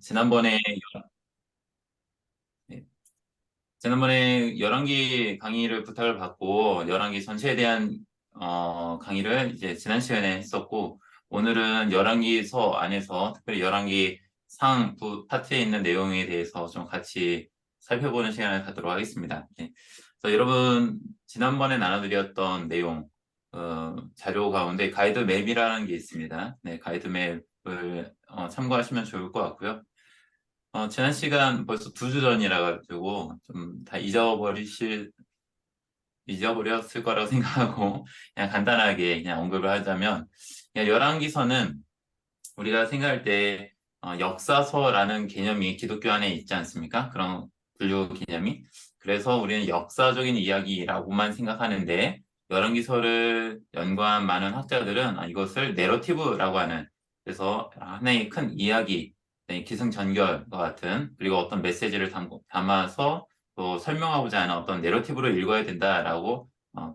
지난번에 네, 지난번에 열왕기 강의를 부탁을 받고 열왕기 전체에 대한 강의를 이제 지난 시간에 했었고, 오늘은 열왕기서 안에서 특별히 열왕기 상부 파트에 있는 내용에 대해서 좀 같이 살펴보는 시간을 갖도록 하겠습니다. 네. 그래서 여러분, 지난번에 나눠드렸던 내용 자료 가운데 가이드맵이라는 게 있습니다. 네, 가이드맵을 참고하시면 좋을 것 같고요. 지난 시간 벌써 2주 전이라 가지고 좀 다 잊어버렸을 거라고 생각하고 그냥 간단하게 그냥 언급을 하자면, 그냥 열왕기서는 우리가 생각할 때 역사서라는 개념이 기독교 안에 있지 않습니까? 그런 분류 개념이. 그래서 우리는 역사적인 이야기라고만 생각하는데, 열왕기서를 연구한 많은 학자들은 이것을 내러티브라고 하는, 그래서 하나의 큰 이야기, 네, 기승전결과 같은, 그리고 어떤 메시지를 담아서 또 설명하고자 하는 어떤 내러티브를 읽어야 된다라고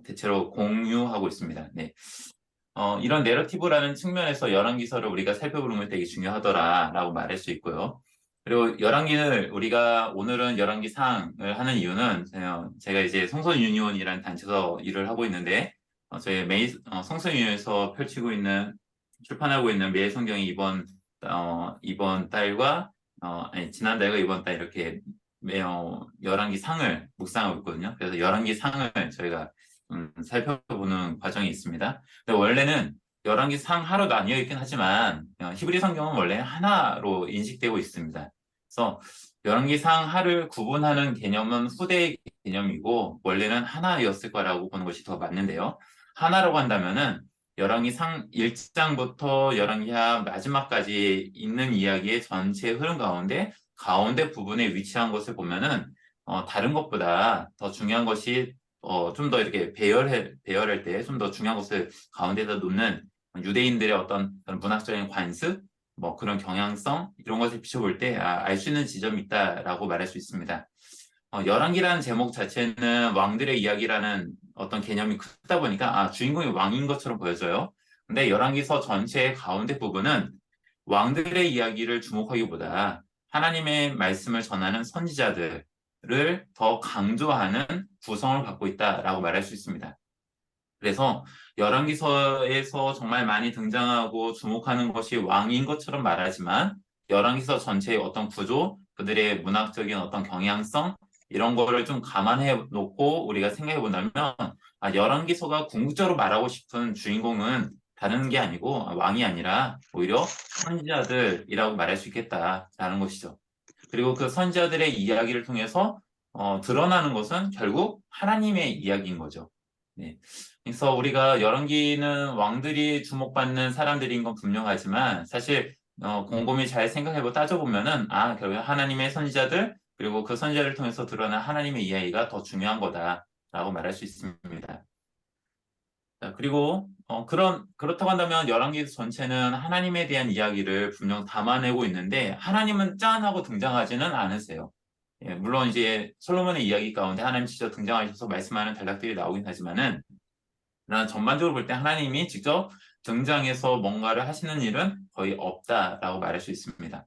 대체로 공유하고 있습니다. 네. 이런 내러티브라는 측면에서 열왕기서를 우리가 살펴보는 게 되게 중요하더라라고 말할 수 있고요. 그리고 열왕기를 우리가 오늘은 열왕기 상을 하는 이유는, 제가 이제 성서유니온이라는 단체에서 일을 하고 있는데, 저희 성서유니온에서 펼치고 있는, 출판하고 있는 매일 성경이 이번 달과 아니 지난달과 이번 달 이렇게 열왕기 상을 묵상하고 있거든요. 그래서 열왕기 상을 저희가 살펴보는 과정이 있습니다. 근데 원래는 열왕기 상하로 나뉘어 있긴 하지만 히브리 성경은 원래 하나로 인식되고 있습니다. 그래서 열왕기 상하를 구분하는 개념은 후대의 개념이고, 원래는 하나였을 거라고 보는 것이 더 맞는데요. 하나라고 한다면은 열왕기 상 1장부터 열왕기 하 마지막까지 있는 이야기의 전체 흐름 가운데 부분에 위치한 것을 보면은 다른 것보다 더 중요한 것이, 좀 더 이렇게 배열할 때 좀 더 중요한 것을 가운데다 놓는 유대인들의 어떤 그런 문학적인 관습, 뭐 그런 경향성, 이런 것을 비춰볼 때 알 수 있는 지점이 있다라고 말할 수 있습니다. 열왕기라는 제목 자체는 왕들의 이야기라는 어떤 개념이 크다 보니까 주인공이 왕인 것처럼 보여져요. 근데 열왕기서 전체의 가운데 부분은 왕들의 이야기를 주목하기보다 하나님의 말씀을 전하는 선지자들을 더 강조하는 구성을 갖고 있다라고 말할 수 있습니다. 그래서 열왕기서에서 정말 많이 등장하고 주목하는 것이 왕인 것처럼 말하지만, 열왕기서 전체의 어떤 구조, 그들의 문학적인 어떤 경향성, 이런 거를 좀 감안해 놓고 우리가 생각해 본다면, 열왕기서가 궁극적으로 말하고 싶은 주인공은 다른 게 아니고 왕이 아니라 오히려 선지자들이라고 말할 수 있겠다라는 것이죠. 그리고 그 선지자들의 이야기를 통해서 드러나는 것은 결국 하나님의 이야기인 거죠. 네. 그래서 우리가 열왕기는 왕들이 주목받는 사람들인 건 분명하지만, 사실 곰곰이 잘 생각해보고 따져보면은 결국 하나님의 선지자들, 그리고 그 선지자를 통해서 드러난 하나님의 이야기가 더 중요한 거다라고 말할 수 있습니다. 자, 그리고 그렇다고 한다면 열왕기 전체는 하나님에 대한 이야기를 분명 담아내고 있는데, 하나님은 짠 하고 등장하지는 않으세요. 예, 물론 이제 솔로몬의 이야기 가운데 하나님 직접 등장하셔서 말씀하는 단락들이 나오긴 하지만은, 그러나 전반적으로 볼 때 하나님이 직접 등장해서 뭔가를 하시는 일은 거의 없다라고 말할 수 있습니다.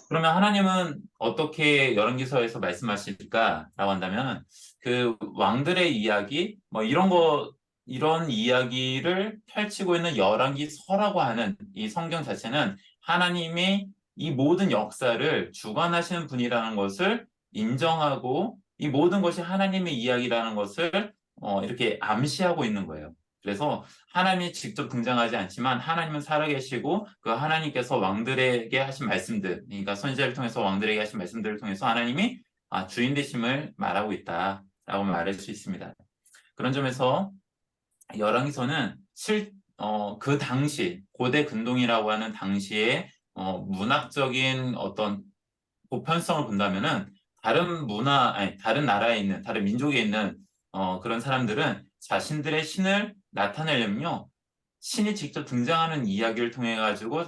그러면 하나님은 어떻게 열왕기서에서 말씀하실까라고 한다면, 그 왕들의 이야기, 뭐 이런 이야기를 펼치고 있는 열왕기서라고 하는 이 성경 자체는 하나님이 이 모든 역사를 주관하시는 분이라는 것을 인정하고, 이 모든 것이 하나님의 이야기라는 것을 이렇게 암시하고 있는 거예요. 그래서 하나님이 직접 등장하지 않지만 하나님은 살아계시고, 그 하나님께서 왕들에게 하신 말씀들, 그러니까 선지자를 통해서 왕들에게 하신 말씀들을 통해서 하나님이 주인 되심을 말하고 있다라고 말할 수 있습니다. 그런 점에서 열왕기서는 그 당시 고대 근동이라고 하는 당시에 문학적인 어떤 보편성을 본다면은, 다른 나라에 있는, 다른 민족에 있는 그런 사람들은 자신들의 신을 나타내려면요, 신이 직접 등장하는 이야기를 통해 가지고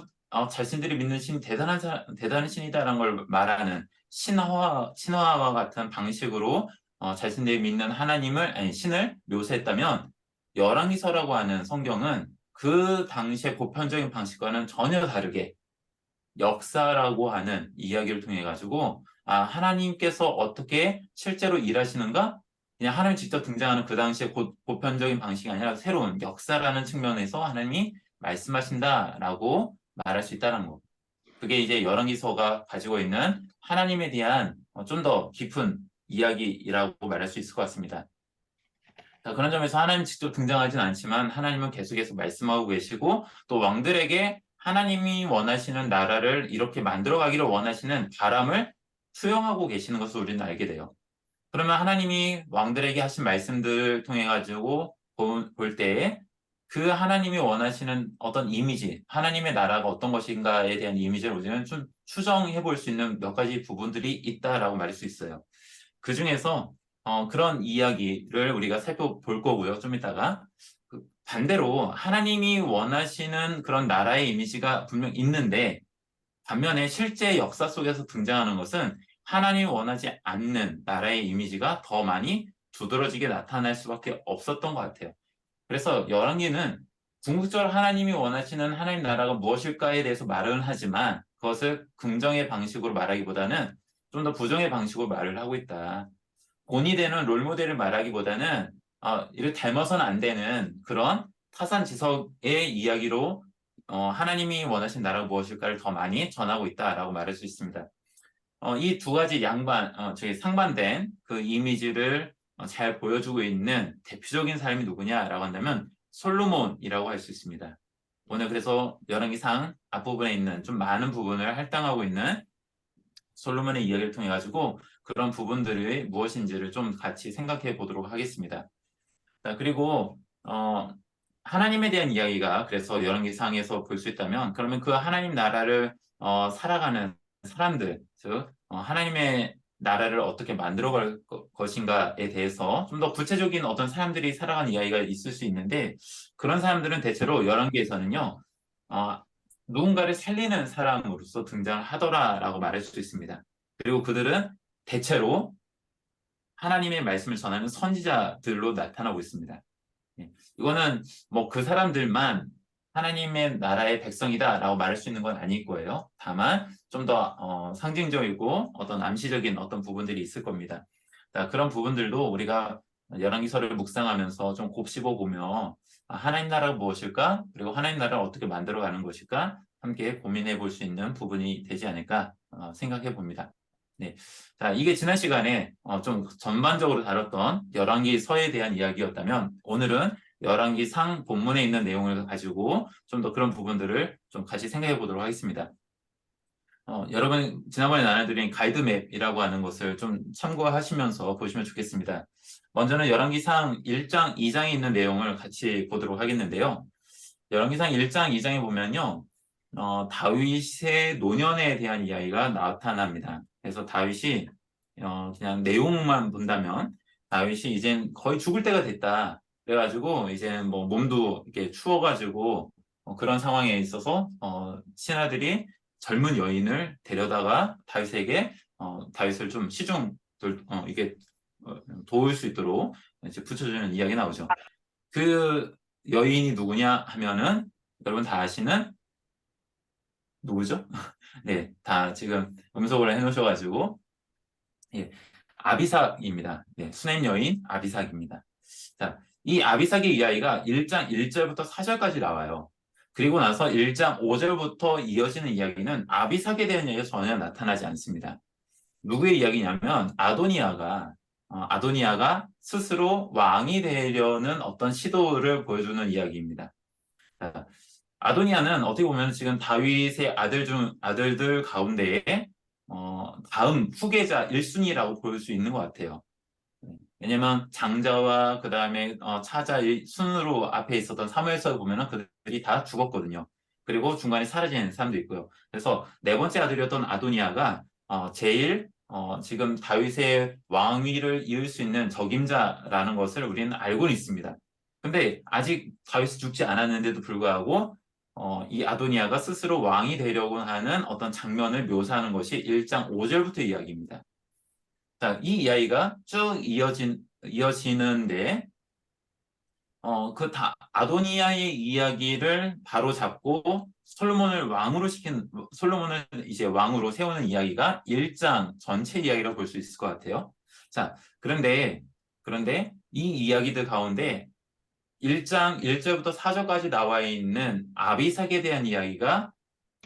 자신들이 믿는 신이 대단한 신이다라는 걸 말하는 신화와 같은 방식으로 자신들이 믿는 신을 묘사했다면, 열왕기서라고 하는 성경은 그 당시의 보편적인 방식과는 전혀 다르게 역사라고 하는 이야기를 통해 가지고 하나님께서 어떻게 실제로 일하시는가? 그냥 하나님 직접 등장하는 그 당시에 보편적인 방식이 아니라 새로운 역사라는 측면에서 하나님이 말씀하신다라고 말할 수 있다는 거. 그게 이제 열왕기서가 가지고 있는 하나님에 대한 좀 더 깊은 이야기라고 말할 수 있을 것 같습니다. 자, 그런 점에서 하나님 직접 등장하진 않지만 하나님은 계속해서 말씀하고 계시고 또 왕들에게 하나님이 원하시는 나라를 이렇게 만들어가기를 원하시는 바람을 수용하고 계시는 것을 우리는 알게 돼요. 그러면 하나님이 왕들에게 하신 말씀들을 통해 가지고 볼 때에 그 하나님이 원하시는 어떤 이미지, 하나님의 나라가 어떤 것인가에 대한 이미지를 우리는 좀 추정해 볼 수 있는 몇 가지 부분들이 있다라고 말할 수 있어요. 그 중에서 그런 이야기를 우리가 살펴볼 거고요. 좀 이따가. 반대로 하나님이 원하시는 그런 나라의 이미지가 분명 있는데 반면에 실제 역사 속에서 등장하는 것은 하나님이 원하지 않는 나라의 이미지가 더 많이 두드러지게 나타날 수밖에 없었던 것 같아요. 그래서 열왕기는 궁극적으로 하나님이 원하시는 하나님 나라가 무엇일까에 대해서 말은 하지만 그것을 긍정의 방식으로 말하기보다는 좀 더 부정의 방식으로 말을 하고 있다. 본이 되는 롤모델을 말하기보다는 이를 닮아서는 안 되는 그런 타산지석의 이야기로 하나님이 원하신 나라가 무엇일까를 더 많이 전하고 있다라고 말할 수 있습니다. 이 두 가지 저기 상반된 그 이미지를 잘 보여주고 있는 대표적인 사람이 누구냐라고 한다면 솔로몬이라고 할 수 있습니다. 오늘 그래서 열왕기상 앞부분에 있는 좀 많은 부분을 할당하고 있는 솔로몬의 이야기를 통해 가지고 그런 부분들이 무엇인지를 좀 같이 생각해 보도록 하겠습니다. 자, 그리고 하나님에 대한 이야기가 그래서 열왕기상에서 볼 수 있다면 그러면 그 하나님 나라를 살아가는 사람들, 즉 하나님의 나라를 어떻게 만들어갈 것인가에 대해서 좀 더 구체적인 어떤 사람들이 살아가는 이야기가 있을 수 있는데 그런 사람들은 대체로 열왕기에서는요 누군가를 살리는 사람으로서 등장을 하더라라고 말할 수 있습니다. 그리고 그들은 대체로 하나님의 말씀을 전하는 선지자들로 나타나고 있습니다. 이거는 뭐 그 사람들만 하나님의 나라의 백성이다라고 말할 수 있는 건 아닐 거예요. 다만 좀 더 상징적이고 어떤 암시적인 어떤 부분들이 있을 겁니다. 자, 그런 부분들도 우리가 열왕기서를 묵상하면서 좀 곱씹어 보며 하나님 나라가 무엇일까? 그리고 하나님 나라를 어떻게 만들어가는 것일까? 함께 고민해 볼 수 있는 부분이 되지 않을까 생각해 봅니다. 네. 자, 이게 지난 시간에 좀 전반적으로 다뤘던 열왕기서에 대한 이야기였다면 오늘은 열왕기상 본문에 있는 내용을 가지고 좀 더 그런 부분들을 좀 같이 생각해 보도록 하겠습니다. 여러분 지난번에 나눠드린 가이드맵이라고 하는 것을 좀 참고하시면서 보시면 좋겠습니다. 먼저는 열왕기상 1장, 2장에 있는 내용을 같이 보도록 하겠는데요. 열왕기상 1장, 2장에 보면요. 다윗의 노년에 대한 이야기가 나타납니다. 그래서 다윗이 그냥 내용만 본다면 다윗이 이젠 거의 죽을 때가 됐다. 그래가지고 이제는 뭐 몸도 이렇게 추워가지고 그런 상황에 있어서 신하들이 젊은 여인을 데려다가 다윗에게 다윗을 좀 이게 도울 수 있도록 이제 붙여주는 이야기 나오죠. 그 여인이 누구냐 하면은 여러분 다 아시는 누구죠? 네, 다 지금 음성을 해놓으셔가지고 예, 아비삭입니다. 네, 수냄 여인 아비삭입니다. 자, 이 아비삭의 이야기가 1장 1절부터 4절까지 나와요. 그리고 나서 1장 5절부터 이어지는 이야기는 아비삭에 대한 이야기가 전혀 나타나지 않습니다. 누구의 이야기냐면 아도니아가 스스로 왕이 되려는 어떤 시도를 보여주는 이야기입니다. 자, 아도니아는 어떻게 보면 지금 다윗의 아들들 가운데에 다음 후계자 1순위라고 볼 수 있는 것 같아요. 왜냐면 장자와 그 다음에 차자의 순으로 앞에 있었던 사무엘서를 보면은 그들이 다 죽었거든요. 그리고 중간에 사라지는 사람도 있고요. 그래서 네 번째 아들이었던 아도니아가 제일 지금 다윗의 왕위를 이을 수 있는 적임자라는 것을 우리는 알고는 있습니다. 근데 아직 다윗이 죽지 않았는데도 불구하고 이 아도니아가 스스로 왕이 되려고 하는 어떤 장면을 묘사하는 것이 1장 5절부터 이야기입니다. 자, 이 이야기가 쭉 이어지는데 아도니아의 이야기를 바로 잡고 솔로몬을 이제 왕으로 세우는 이야기가 1장 전체 이야기라고 볼 수 있을 것 같아요. 자, 그런데 이 이야기들 가운데 1장 1절부터 4절까지 나와 있는 아비삭에 대한 이야기가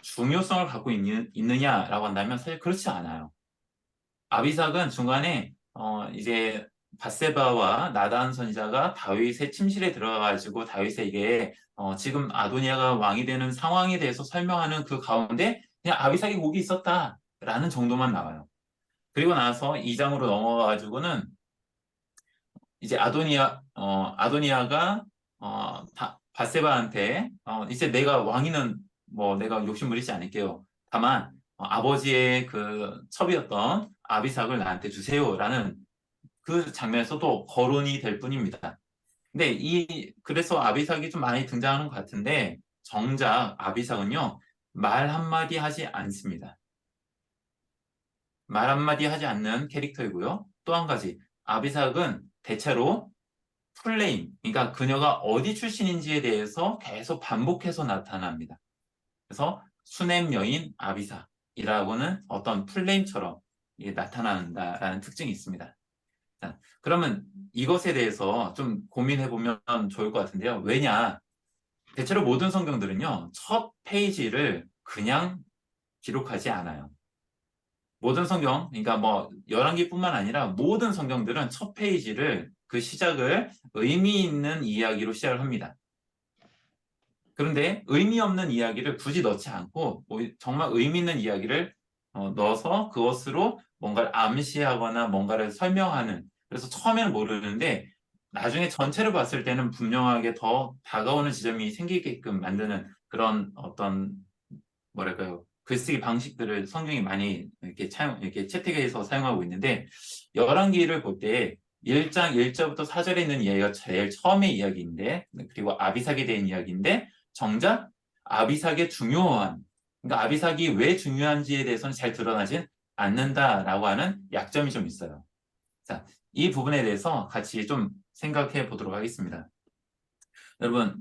중요성을 갖고 있느냐라고 한다면 사실 그렇지 않아요. 아비삭은 중간에 이제 밧세바와 나단 선지자가 다윗의 침실에 들어가가지고 다윗에게 지금 아도니아가 왕이 되는 상황에 대해서 설명하는 그 가운데 그냥 아비삭이 거기 있었다라는 정도만 나와요. 그리고 나서 2장으로 넘어가가지고는 이제 아도니아가 밧세바한테 이제 내가 왕위는 뭐 내가 욕심 부리지 않을게요. 다만 아버지의 그 첩이었던 아비삭을 나한테 주세요라는 그 장면에서도 거론이 될 뿐입니다. 근데 그래서 아비삭이 좀 많이 등장하는 것 같은데 정작 아비삭은요 말 한마디 하지 않습니다. 말 한마디 하지 않는 캐릭터이고요. 또 한 가지 아비삭은 대체로 그러니까 그녀가 어디 출신인지에 대해서 계속 반복해서 나타납니다. 그래서 수냄 여인 아비삭이라고는 어떤 플레임처럼 나타난다라는 특징이 있습니다. 자, 그러면 이것에 대해서 좀 고민해 보면 좋을 것 같은데요. 왜냐? 대체로 모든 성경들은요, 첫 페이지를 그냥 기록하지 않아요. 모든 성경, 그러니까 뭐 열왕기뿐만 아니라 모든 성경들은 첫 페이지를 그 시작을 의미 있는 이야기로 시작을 합니다. 그런데 의미 없는 이야기를 굳이 넣지 않고 정말 의미 있는 이야기를 넣어서 그것으로 뭔가를 암시하거나 뭔가를 설명하는 그래서 처음에는 모르는데 나중에 전체를 봤을 때는 분명하게 더 다가오는 지점이 생기게끔 만드는 그런 어떤 뭐랄까요 글쓰기 방식들을 성경이 많이 이렇게 채택해서 사용하고 있는데 열왕기를 볼 때 1장 1절부터 4절에 있는 이야기가 제일 처음의 이야기인데 그리고 아비삭에 대한 이야기인데 정작 아비삭의 그러니까 아비삭이 왜 중요한지에 대해서는 잘 드러나진 않는다라고 하는 약점이 좀 있어요. 자, 이 부분에 대해서 같이 좀 생각해 보도록 하겠습니다. 여러분,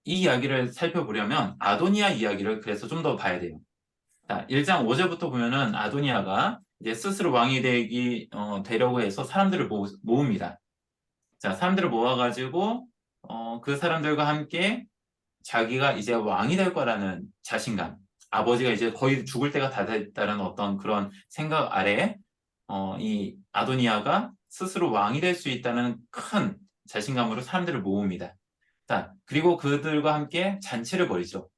이 이야기를 살펴보려면 아도니아 이야기를 그래서 좀 더 봐야 돼요. 자, 1장 5절부터 보면은 아도니아가 이제 스스로 왕이 되려고 해서 사람들을 모읍니다. 자, 사람들을 모아가지고 그 사람들과 함께 자기가 이제 왕이 될 거라는 자신감, 아버지가 이제 거의 죽을 때가 다 됐다는 어떤 그런 생각 아래 이 아도니아가 스스로 왕이 될 수 있다는 큰 자신감으로 사람들을 모읍니다. 자, 그리고 그들과 함께 잔치를 벌이죠.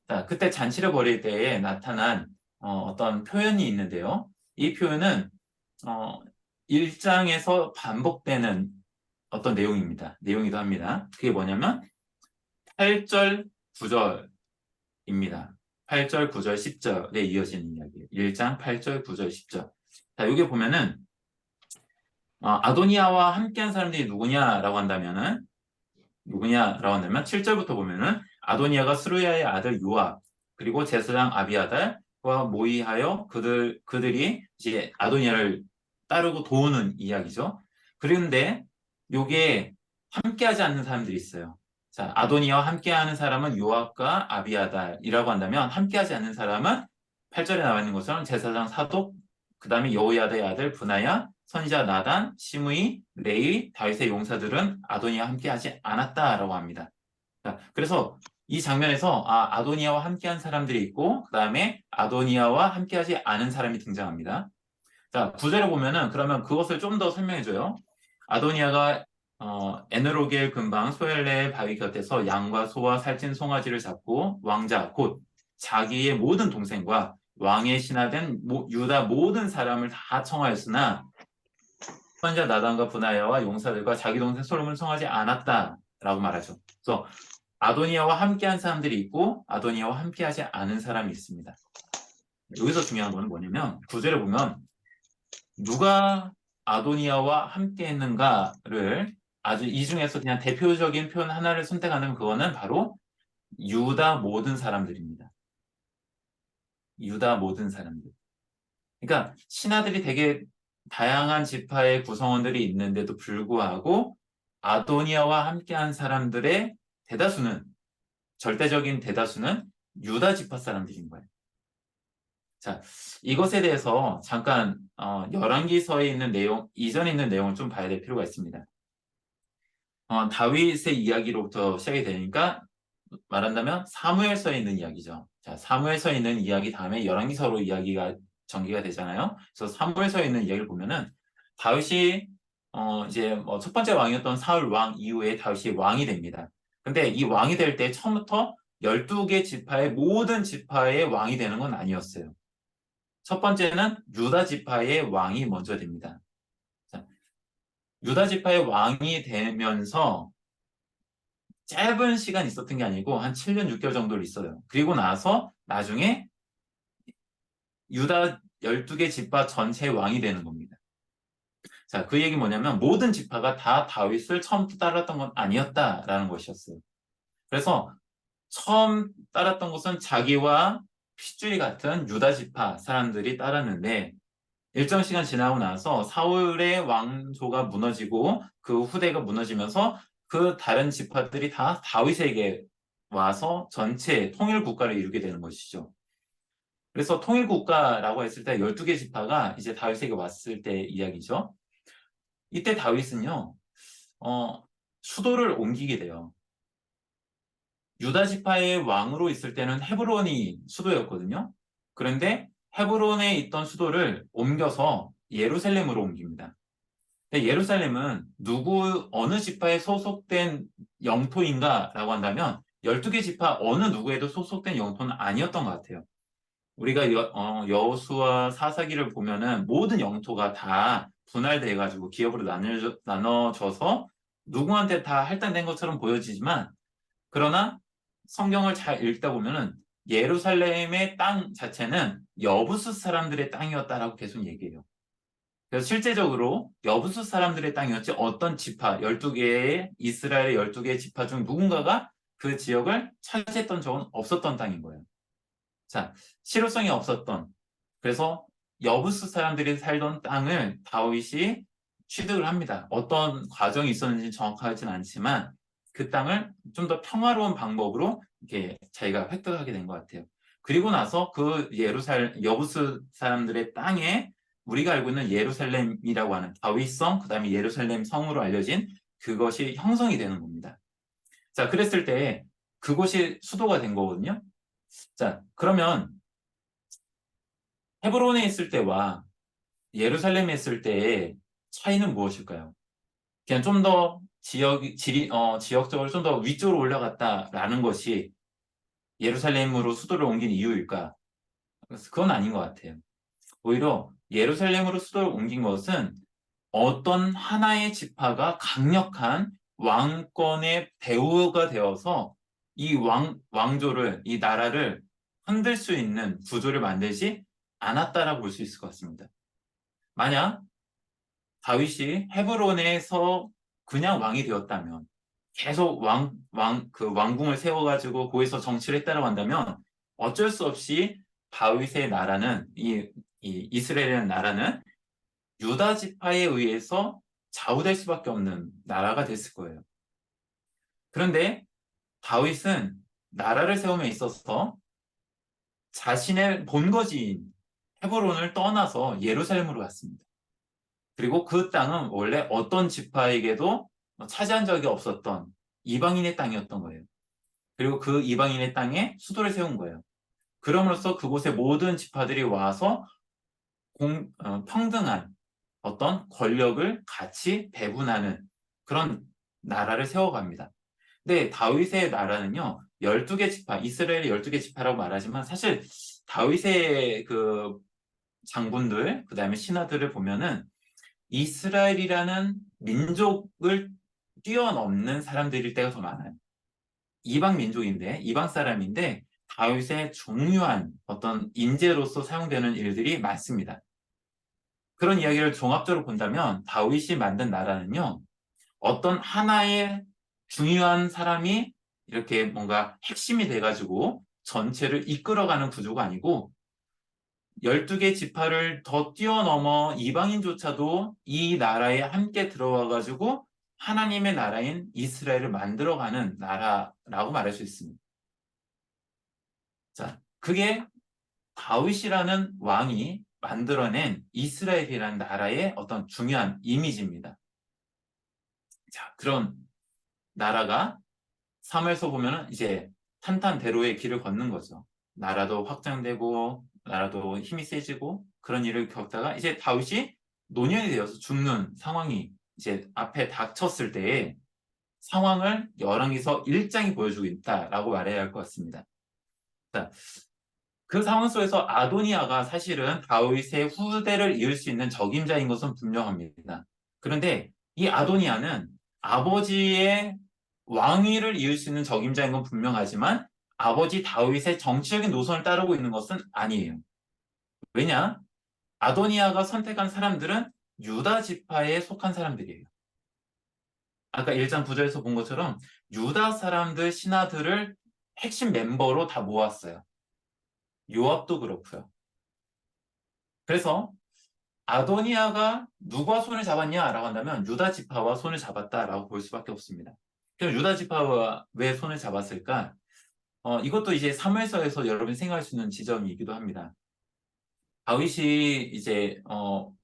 자, 그때 잔치를 벌일 때에 나타난 어떤 표현이 있는데요. 이 표현은 어, 1장에서 반복되는 어떤 내용이기도 합니다. 그게 뭐냐면 8절, 9절입니다. 8절, 9절, 10절에 이어지는 이야기예요. 1장 8절, 9절, 10절. 자, 여기 보면은 아도니아와 함께한 사람들이 누구냐라고 한다면 7절부터 보면은 아도니아가 스루야의 아들 요압 그리고 제사장 아비아달과 모의하여 그들이 이제 아도니아를 따르고 도우는 이야기죠. 그런데 요게 함께하지 않는 사람들이 있어요. 자, 아도니아와 함께하는 사람은 요압과 아비아달이라고 한다면 함께하지 않는 사람은 8절에 나와 있는 것처럼 제사장 사독 그 다음에 여호야다의 아들 브나야, 선지자 나단, 시므이, 레위, 다윗의 용사들은 아도니아와 함께하지 않았다라고 합니다. 자, 그래서 이 장면에서 아도니아와 함께한 사람들이 있고 그 다음에 아도니아와 함께하지 않은 사람이 등장합니다. 자, 구절에 보면은 그러면 그것을 좀 더 설명해줘요. 아도니아가 에너로겔 근방 소엘레 바위 곁에서 양과 소와 살찐 송아지를 잡고 왕자 곧 자기의 모든 동생과 왕의 신하된 유다 모든 사람을 다 청하였으나 선지자 나단과 분하야와 용사들과 자기 동생 솔로몬을 청하지 않았다라고 말하죠. 그래서 아도니아와 함께한 사람들이 있고 아도니아와 함께하지 않은 사람이 있습니다. 여기서 중요한 거는 뭐냐면 구절에 보면 누가 아도니아와 함께 했는가를 아주 이 중에서 그냥 대표적인 표현 하나를 선택하는 그거는 바로 유다 모든 사람들입니다. 유다 모든 사람들. 그러니까 신하들이 되게 다양한 지파의 구성원들이 있는데도 불구하고 아도니아와 함께한 사람들의 대다수는, 절대적인 대다수는 유다 지파 사람들인 거예요. 자, 이것에 대해서 잠깐 열왕기서에 있는 내용, 이전에 있는 내용을 좀 봐야 될 필요가 있습니다. 다윗의 이야기로부터 시작이 되니까 말한다면 사무엘서에 있는 이야기죠. 자, 사무엘서에 있는 이야기 다음에 열왕기서로 이야기가 전개가 되잖아요. 그래서 사무엘서에 있는 이야기를 보면은 다윗이 이제 첫 번째 왕이었던 사울 왕 이후에 다윗이 왕이 됩니다. 근데 이 왕이 될 때 처음부터 12개 지파의 모든 지파의 왕이 되는 건 아니었어요. 첫 번째는 유다 지파의 왕이 먼저 됩니다. 자, 유다 지파의 왕이 되면서 짧은 시간 있었던 게 아니고 한 7년 6개월 정도를 있어요. 그리고 나서 나중에 유다 12개 지파 전체의 왕이 되는 겁니다. 자, 그 얘기 뭐냐면 모든 지파가 다 다윗을 처음부터 따랐던 건 아니었다라는 것이었어요. 그래서 처음 따랐던 것은 자기와 핏줄이 같은 유다 지파 사람들이 따랐는데 일정 시간 지나고 나서 사울의 왕조가 무너지고 그 후대가 무너지면서 그 다른 지파들이 다 다윗에게 와서 전체 통일 국가를 이루게 되는 것이죠. 그래서 통일 국가라고 했을 때 12개 지파가 이제 다윗에게 왔을 때 이야기죠. 이때 다윗은요, 수도를 옮기게 돼요. 유다 지파의 왕으로 있을 때는 헤브론이 수도였거든요. 그런데 헤브론에 있던 수도를 옮겨서 예루살렘으로 옮깁니다. 근데 예루살렘은 어느 지파에 소속된 영토인가라고 한다면 12개 지파 어느 누구에도 소속된 영토는 아니었던 것 같아요. 우리가 여호수아 사사기를 보면은 모든 영토가 다 분할돼 가지고 기업으로 나눠져서 누구한테 다 할당된 것처럼 보여지지만 그러나 성경을 잘 읽다 보면은 예루살렘의 땅 자체는 여부수 사람들의 땅이었다라고 계속 얘기해요. 그래서 실제적으로 여부수 사람들의 땅이었지 어떤 지파, 12개의 이스라엘의 12개의 지파 중 누군가가 그 지역을 차지했던 적은 없었던 땅인 거예요. 자, 실효성이 없었던, 그래서 여부수 사람들이 살던 땅을 다윗이 취득을 합니다. 어떤 과정이 있었는지 정확하진 않지만 그 땅을 좀 더 평화로운 방법으로 이렇게 자기가 획득하게 된 것 같아요. 그리고 나서 그 여부수 사람들의 땅에 우리가 알고 있는 예루살렘이라고 하는 다윗성, 그 다음에 예루살렘 성으로 알려진 그것이 형성이 되는 겁니다. 자, 그랬을 때 그곳이 수도가 된 거거든요. 자, 그러면 헤브론에 있을 때와 예루살렘에 있을 때의 차이는 무엇일까요? 그냥 좀 더 지역적으로 좀 더 위쪽으로 올라갔다라는 것이 예루살렘으로 수도를 옮긴 이유일까? 그건 아닌 것 같아요. 오히려 예루살렘으로 수도를 옮긴 것은 어떤 하나의 지파가 강력한 왕권의 배후가 되어서 이 왕조를, 이 나라를 흔들 수 있는 구조를 만들지 않았다라고 볼 수 있을 것 같습니다. 만약 다윗이 헤브론에서 그냥 왕이 되었다면 계속 그 왕궁을 세워가지고 거기서 정치를 했다라고 한다면 어쩔 수 없이 다윗의 나라는 이 이스라엘이라는 나라는 유다 지파에 의해서 좌우될 수밖에 없는 나라가 됐을 거예요. 그런데 다윗은 나라를 세움에 있어서 자신의 본거지인 헤브론을 떠나서 예루살렘으로 갔습니다. 그리고 그 땅은 원래 어떤 지파에게도 차지한 적이 없었던 이방인의 땅이었던 거예요. 그리고 그 이방인의 땅에 수도를 세운 거예요. 그럼으로써 그곳에 모든 지파들이 와서 평등한 어떤 권력을 같이 배분하는 그런 나라를 세워갑니다. 근데 다윗의 나라는요, 12개 지파, 이스라엘의 12개 지파라고 말하지만 사실 다윗의 그 장군들, 그 다음에 신하들을 보면은 이스라엘이라는 민족을 뛰어넘는 사람들일 때가 더 많아요. 이방 민족인데, 이방 사람인데, 다윗의 중요한 어떤 인재로서 사용되는 일들이 많습니다. 그런 이야기를 종합적으로 본다면, 다윗이 만든 나라는요, 어떤 하나의 중요한 사람이 이렇게 뭔가 핵심이 돼가지고 전체를 이끌어가는 구조가 아니고, 12개 지파를 더 뛰어넘어 이방인조차도 이 나라에 함께 들어와가지고 하나님의 나라인 이스라엘을 만들어가는 나라라고 말할 수 있습니다. 자, 그게 다윗이라는 왕이 만들어낸 이스라엘이라는 나라의 어떤 중요한 이미지입니다. 자, 그런 나라가 3에서 보면은 이제 탄탄대로의 길을 걷는 거죠. 나라도 확장되고 나라도 힘이 세지고 그런 일을 겪다가 이제 다윗이 노년이 되어서 죽는 상황이 이제 앞에 닥쳤을 때의 상황을 열왕기서 1장이 보여주고 있다라고 말해야 할 것 같습니다. 자, 그 상황 속에서 아도니아가 사실은 다윗의 후대를 이을 수 있는 적임자인 것은 분명합니다. 그런데 이 아도니아는 아버지의 왕위를 이을 수 있는 적임자인 건 분명하지만 아버지 다윗의 정치적인 노선을 따르고 있는 것은 아니에요. 왜냐? 아도니아가 선택한 사람들은 유다 지파에 속한 사람들이에요. 아까 1장 9절에서 본 것처럼 유다 사람들 신하들을 핵심 멤버로 다 모았어요. 요압도 그렇고요. 그래서 아도니아가 누가 손을 잡았냐라고 한다면 유다 지파와 손을 잡았다라고 볼 수밖에 없습니다. 그럼 유다 지파와 왜 손을 잡았을까? 이것도 이제 사무엘서에서 여러분이 생각할 수 있는 지점이기도 합니다. 다윗이 이제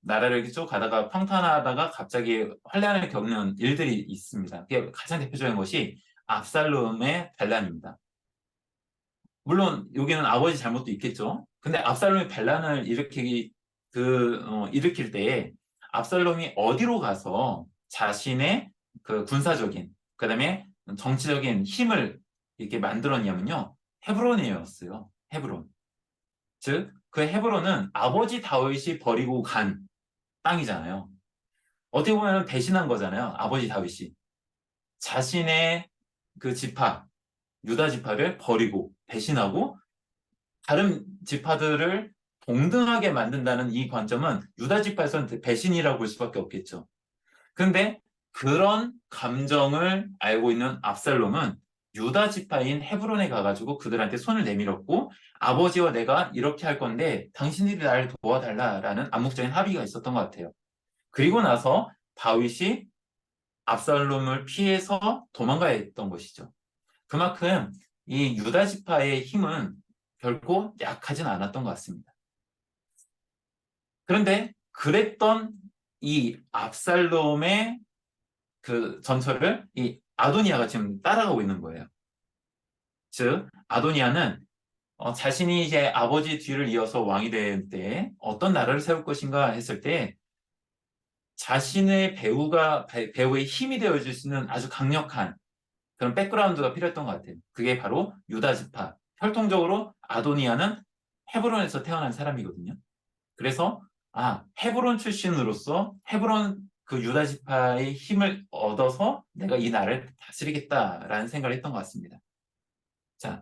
나라를 이렇게 쭉 가다가 평탄하다가 갑자기 환란을 겪는 일들이 있습니다. 그게 가장 대표적인 것이 압살롬의 반란입니다. 물론 여기는 아버지 잘못도 있겠죠. 근데 압살롬이 반란을 일으킬 때에 압살롬이 어디로 가서 자신의 그 군사적인 그다음에 정치적인 힘을 이렇게 만들었냐면요. 헤브론이었어요. 헤브론. 즉, 그 헤브론은 아버지 다윗이 버리고 간 땅이잖아요. 어떻게 보면 배신한 거잖아요. 아버지 다윗이. 자신의 그 지파, 유다 지파를 버리고 배신하고 다른 지파들을 동등하게 만든다는 이 관점은 유다 지파에서는 배신이라고 볼 수밖에 없겠죠. 그런데 그런 감정을 알고 있는 압살롬은 유다 지파인 헤브론에 가가지고 그들한테 손을 내밀었고 아버지와 내가 이렇게 할 건데 당신들이 나를 도와달라라는 암묵적인 합의가 있었던 것 같아요. 그리고 나서 다윗이 압살롬을 피해서 도망가야 했던 것이죠. 그만큼 이 유다 지파의 힘은 결코 약하진 않았던 것 같습니다. 그런데 그랬던 이 압살롬의 그 전철을 이 아도니아가 지금 따라가고 있는 거예요. 즉, 아도니아는 자신이 이제 아버지 뒤를 이어서 왕이 될 때 어떤 나라를 세울 것인가 했을 때 자신의 배우의 힘이 되어줄 수 있는 아주 강력한 그런 백그라운드가 필요했던 것 같아요. 그게 바로 유다 지파. 혈통적으로 아도니아는 헤브론에서 태어난 사람이거든요. 그래서 헤브론 출신으로서 헤브론 그 유다 지파의 힘을 얻어서 내가 이 나라를 다스리겠다라는 생각을 했던 것 같습니다. 자,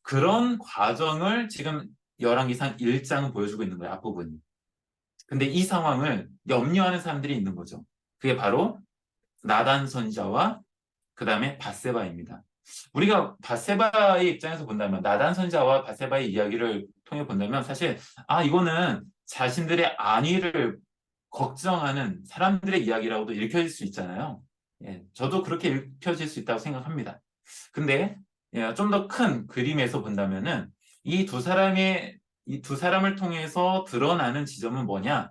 그런 과정을 지금 열왕기상 1장은 보여주고 있는 거예요, 앞부분이. 근데 이 상황을 염려하는 사람들이 있는 거죠. 그게 바로 나단 선지자와 그 다음에 밧세바입니다. 우리가 밧세바의 입장에서 본다면 나단 선지자와 밧세바의 이야기를 통해 본다면 사실 이거는 자신들의 안위를 걱정하는 사람들의 이야기라고도 읽혀질 수 있잖아요. 예, 저도 그렇게 읽혀질 수 있다고 생각합니다. 근데 좀 더 큰 그림에서 본다면은 이 두 사람을 통해서 드러나는 지점은 뭐냐?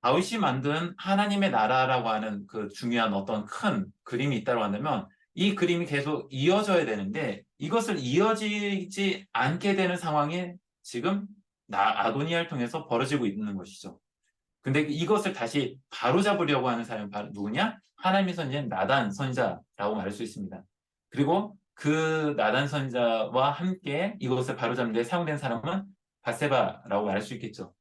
다윗이 만든 하나님의 나라라고 하는 그 중요한 어떤 큰 그림이 있다고 한다면 이 그림이 계속 이어져야 되는데 이것을 이어지지 않게 되는 상황이 지금 아도니아를 통해서 벌어지고 있는 것이죠. 근데 이것을 다시 바로잡으려고 하는 사람이 바로 누구냐? 하나님의 선지자인 나단 선지자라고 말할 수 있습니다. 그리고 그 나단 선지자와 함께 이것을 바로잡는 데 사용된 사람은 밧세바라고 말할 수 있겠죠.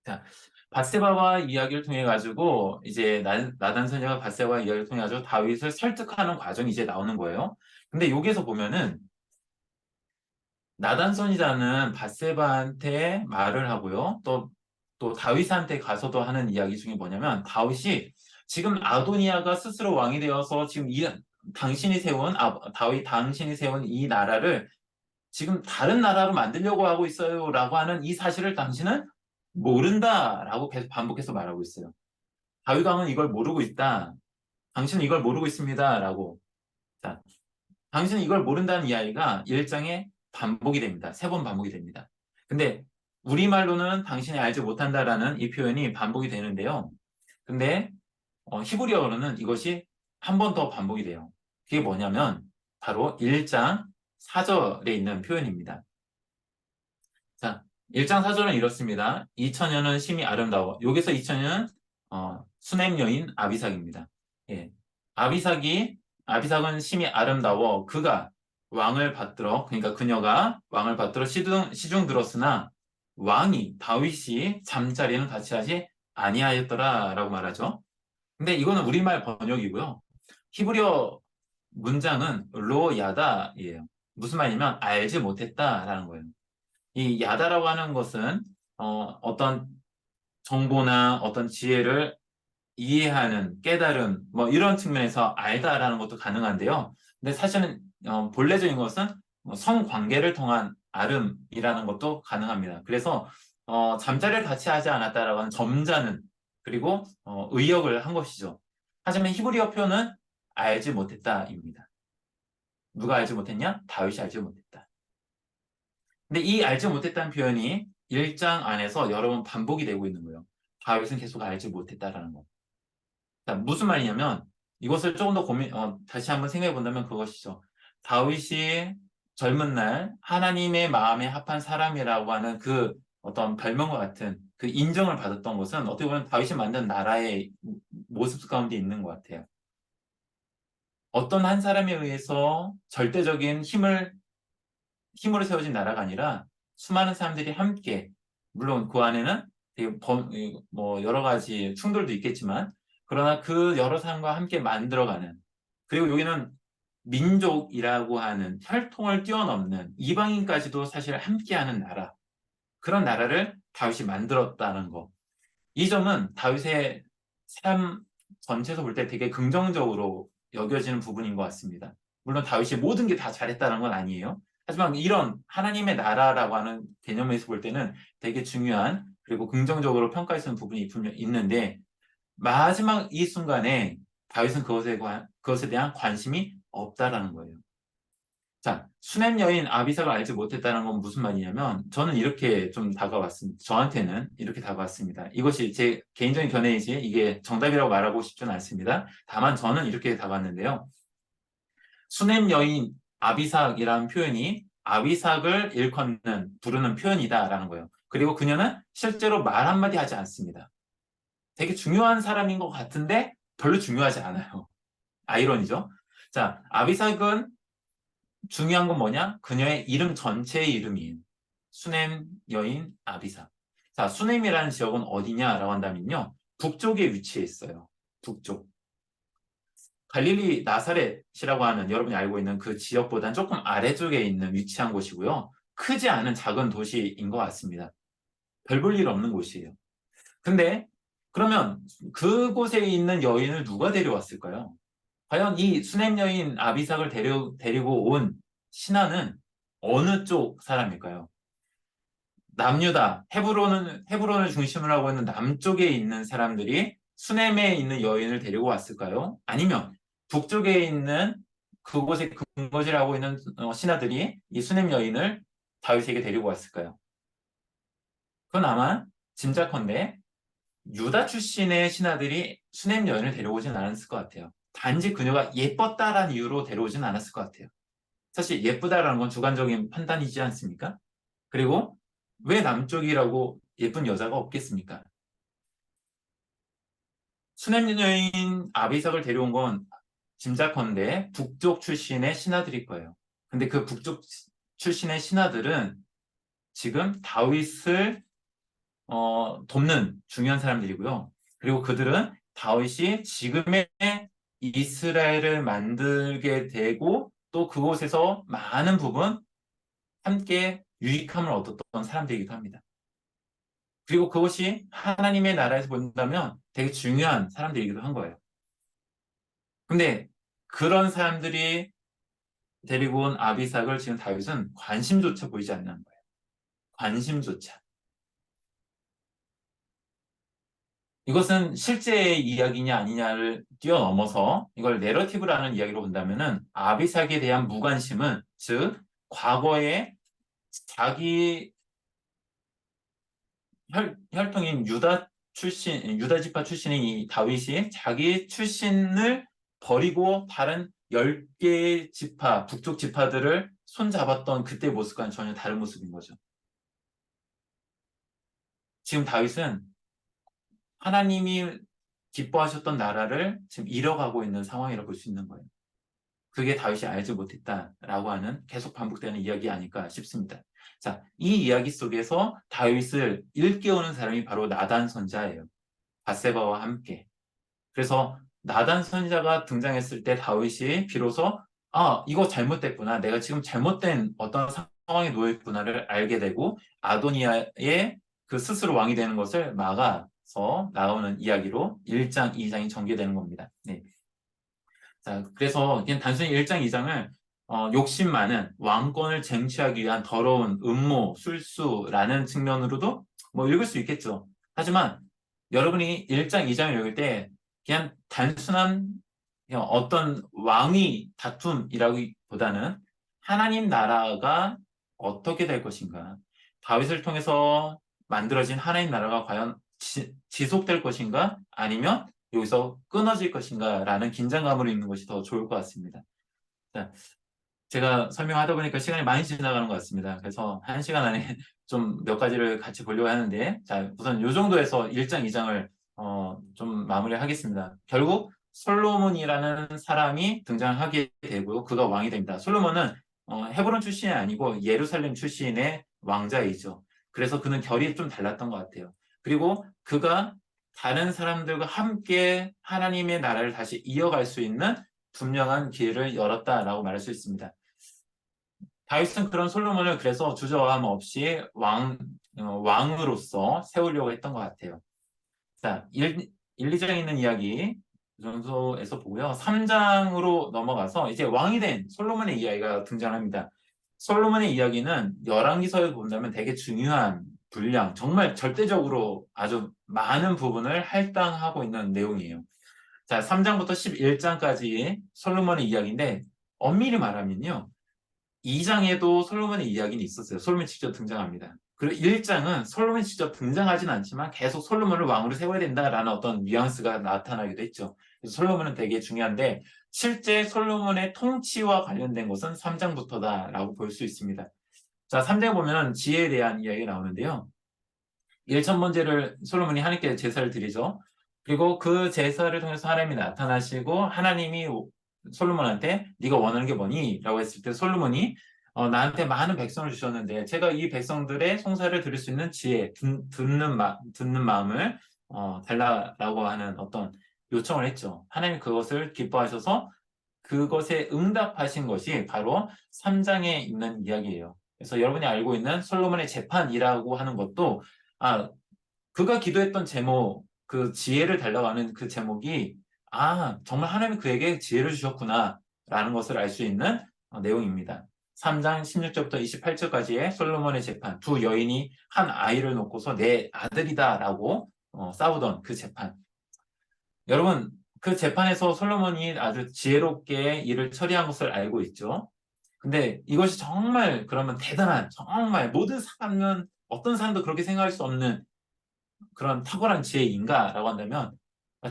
자, 밧세바와 이야기를 통해 가지고 이제 나단 선지자가 밧세바와 이야기를 통해 가지고 다윗을 설득하는 과정이 이제 나오는 거예요. 근데 여기서 보면은 나단 선지자는 밧세바한테 말을 하고요. 또 다윗한테 가서도 하는 이야기 중에 뭐냐면 다윗이 지금 아도니아가 스스로 왕이 되어서 지금 당신이 세운 이 나라를 지금 다른 나라로 만들려고 하고 있어요라고 하는 이 사실을 당신은 모른다라고 계속 반복해서 말하고 있어요. 다윗 왕은 이걸 모르고 있다. 당신은 이걸 모르고 있습니다. 라고. 자, 당신은 이걸 모른다는 이야기가 1장에 반복이 됩니다. 3번 반복이 됩니다. 근데 우리말로는 당신이 알지 못한다라는 이 표현이 반복이 되는데요. 근데 히브리어로는 이것이 한 번 더 반복이 돼요. 그게 뭐냐면 바로 1장 4절에 있는 표현입니다. 자, 1장 4절은 이렇습니다. 이 처녀는 심히 아름다워. 여기서 이 처녀는 수냄 여인 아비삭입니다. 예. 아비삭은 심히 아름다워. 그가 왕을 받들어, 그러니까 그녀가 왕을 받들어 시중 들었으나 왕이 다윗이 잠자리는 같이 하지 아니하였더라라고 말하죠. 근데 이거는 우리말 번역이고요. 히브리어 문장은 로 야다예요. 무슨 말이냐면 알지 못했다라는 거예요. 이 야다라고 하는 것은 어떤 정보나 어떤 지혜를 이해하는, 깨달은 뭐 이런 측면에서 알다라는 것도 가능한데요. 근데 사실은 본래적인 것은 성관계를 통한 아름이라는 것도 가능합니다. 그래서 잠자리를 같이 하지 않았다라고 하는 점자는 그리고 의역을 한 것이죠. 하지만 히브리어 표현은 알지 못했다입니다. 누가 알지 못했냐? 다윗이 알지 못했다. 근데 이 알지 못했다는 표현이 1장 안에서 여러 번 반복이 되고 있는 거예요. 다윗은 계속 알지 못했다라는 거. 자, 무슨 말이냐면 이것을 조금 더 다시 한번 생각해 본다면 그것이죠. 다윗이 젊은 날 하나님의 마음에 합한 사람이라고 하는 그 어떤 별명과 같은 그 인정을 받았던 것은 어떻게 보면 다윗이 만든 나라의 모습 가운데 있는 것 같아요. 어떤 한 사람에 의해서 절대적인 힘으로 세워진 나라가 아니라 수많은 사람들이 함께, 물론 그 안에는 되게 뭐 여러 가지 충돌도 있겠지만, 그러나 그 여러 사람과 함께 만들어가는, 그리고 여기는 민족이라고 하는 혈통을 뛰어넘는 이방인까지도 사실 함께하는 나라, 그런 나라를 다윗이 만들었다는 거. 이 점은 다윗의 삶 전체에서 볼 때 되게 긍정적으로 여겨지는 부분인 것 같습니다. 물론 다윗이 모든 게 다 잘했다는 건 아니에요. 하지만 이런 하나님의 나라라고 하는 개념에서 볼 때는 되게 중요한 그리고 긍정적으로 평가할 수 있는 부분이 분명 있는데 마지막 이 순간에 다윗은 그것에 대한 관심이 없다라는 거예요. 자, 수냄 여인 아비삭을 알지 못했다는 건 무슨 말이냐면 저는 이렇게 좀 다가왔습니다. 저한테는 이렇게 다가왔습니다. 이것이 제 개인적인 견해이지 이게 정답이라고 말하고 싶지는 않습니다. 다만 저는 이렇게 다가왔는데요. 수냄 여인 아비삭이라는 표현이 아비삭을 일컫는 부르는 표현이다라는 거예요. 그리고 그녀는 실제로 말 한마디 하지 않습니다. 되게 중요한 사람인 것 같은데 별로 중요하지 않아요. 아이러니죠? 자, 아비삭은 중요한 건 뭐냐? 그녀의 이름 전체의 이름이에요. 수넴 여인 아비삭. 자, 수넴이라는 지역은 어디냐라고 한다면요. 북쪽에 위치해 있어요. 북쪽. 갈릴리 나사렛이라고 하는 여러분이 알고 있는 그 지역보다는 조금 아래쪽에 있는 위치한 곳이고요. 크지 않은 작은 도시인 것 같습니다. 별 볼 일 없는 곳이에요. 근데 그러면 그곳에 있는 여인을 누가 데려왔을까요? 과연 이 수넴 여인 아비삭을 데리고 온 신하는 어느 쪽 사람일까요? 남유다, 헤브론을 중심으로 하고 있는 남쪽에 있는 사람들이 수넴에 있는 여인을 데리고 왔을까요? 아니면 북쪽에 있는 그곳에 근거지를 하고 있는 신하들이 이 수넴 여인을 다윗에게 데리고 왔을까요? 그건 아마 짐작컨대 유다 출신의 신하들이 수넴 여인을 데려오진 않았을 것 같아요. 단지 그녀가 예뻤다라는 이유로 데려오진 않았을 것 같아요. 사실 예쁘다라는 건 주관적인 판단이지 않습니까? 그리고 왜 남쪽이라고 예쁜 여자가 없겠습니까? 수냄 여인 아비삭을 데려온 건 짐작컨대 북쪽 출신의 신하들일 거예요. 근데 그 북쪽 출신의 신하들은 지금 다윗을 돕는 중요한 사람들이고요. 그리고 그들은 다윗이 지금의 이스라엘을 만들게 되고 또 그곳에서 많은 부분 함께 유익함을 얻었던 사람들이기도 합니다. 그리고 그것이 하나님의 나라에서 본다면 되게 중요한 사람들이기도 한 거예요. 근데 그런 사람들이 데리고 온 아비삭을 지금 다윗은 관심조차 보이지 않는 거예요. 관심조차. 이것은 실제 이야기냐 아니냐를 뛰어넘어서 이걸 내러티브라는 이야기로 본다면은 아비삭에 대한 무관심은, 즉 과거에 자기 혈통인 유다 지파 출신인 이 다윗이 자기 출신을 버리고 다른 10개의 지파, 북쪽 지파들을 손잡았던 그때 모습과는 전혀 다른 모습인 거죠. 지금 다윗은 하나님이 기뻐하셨던 나라를 지금 잃어가고 있는 상황이라고 볼 수 있는 거예요. 그게 다윗이 알지 못했다라고 하는 계속 반복되는 이야기 아닐까 싶습니다. 자, 이 이야기 속에서 다윗을 일깨우는 사람이 바로 나단 선자예요. 바세바와 함께. 그래서 나단 선지자가 등장했을 때 다윗이 비로소 이거 잘못됐구나. 내가 지금 잘못된 어떤 상황에 놓여있구나를 알게 되고 아도니아의 그 스스로 왕이 되는 것을 막아서 나오는 이야기로 1장, 2장이 전개되는 겁니다. 네. 자, 그래서 그냥 단순히 1장, 2장을 욕심 많은 왕권을 쟁취하기 위한 더러운 음모, 술수라는 측면으로도 뭐 읽을 수 있겠죠. 하지만 여러분이 1장, 2장을 읽을 때 그냥 단순한 그냥 어떤 왕위 다툼이라기보다는 하나님 나라가 어떻게 될 것인가, 다윗을 통해서 만들어진 하나님 나라가 과연 지속될 것인가, 아니면 여기서 끊어질 것인가라는 긴장감으로 읽는 것이 더 좋을 것 같습니다. 자, 제가 설명하다 보니까 시간이 많이 지나가는 것 같습니다. 그래서 1시간 안에 좀 몇 가지를 같이 보려고 하는데, 자, 우선 이 정도에서 1장, 2장을 좀 마무리하겠습니다. 결국 솔로몬이라는 사람이 등장하게 되고 그가 왕이 됩니다. 솔로몬은 헤브론 출신이 아니고 예루살렘 출신의 왕자이죠. 그래서 그는 결이 좀 달랐던 것 같아요. 그리고 그가 다른 사람들과 함께 하나님의 나라를 다시 이어갈 수 있는 분명한 기회를 열었다라고 말할 수 있습니다. 다윗은 그런 솔로몬을 그래서 주저함 없이 왕으로서 세우려고 했던 것 같아요. 자, 2장에 있는 이야기 그 정도에서 보고요. 3장으로 넘어가서 이제 왕이 된 솔로몬의 이야기가 등장합니다. 솔로몬의 이야기는 열왕기서에서 본다면 되게 중요한 분량, 정말 절대적으로 아주 많은 부분을 할당하고 있는 내용이에요. 자, 3장부터 11장까지 솔로몬의 이야기인데 엄밀히 말하면요, 2장에도 솔로몬의 이야기는 있었어요. 솔로몬이 직접 등장합니다. 그리고 1장은 솔로몬이 직접 등장하진 않지만 계속 솔로몬을 왕으로 세워야 된다라는 어떤 뉘앙스가 나타나기도 했죠. 그래서 솔로몬은 되게 중요한데 실제 솔로몬의 통치와 관련된 것은 3장부터다라고 볼 수 있습니다. 자, 3장에 보면 지혜에 대한 이야기가 나오는데요. 1천번제를 솔로몬이 하나님께 제사를 드리죠. 그리고 그 제사를 통해서 하나님이 나타나시고 하나님이 솔로몬한테 네가 원하는 게 뭐니? 라고 했을 때 솔로몬이 나한테 많은 백성을 주셨는데 제가 이 백성들의 송사를 들을 수 있는 지혜, 듣는 마음을 달라라고 하는 어떤 요청을 했죠. 하나님이 그것을 기뻐하셔서 그것에 응답하신 것이 바로 3장에 있는 이야기예요. 그래서 여러분이 알고 있는 솔로몬의 재판이라고 하는 것도 그가 기도했던 제목, 그 지혜를 달라고 하는 그 제목이 정말 하나님이 그에게 지혜를 주셨구나 라는 것을 알 수 있는 내용입니다. 3장 16절부터 28절까지의 솔로몬의 재판, 두 여인이 한 아이를 놓고서 내 아들이다 라고 싸우던 그 재판. 여러분, 그 재판에서 솔로몬이 아주 지혜롭게 일을 처리한 것을 알고 있죠. 근데 이것이 정말 그러면 대단한, 정말 모든 사람은, 어떤 사람도 그렇게 생각할 수 없는 그런 탁월한 지혜인가라고 한다면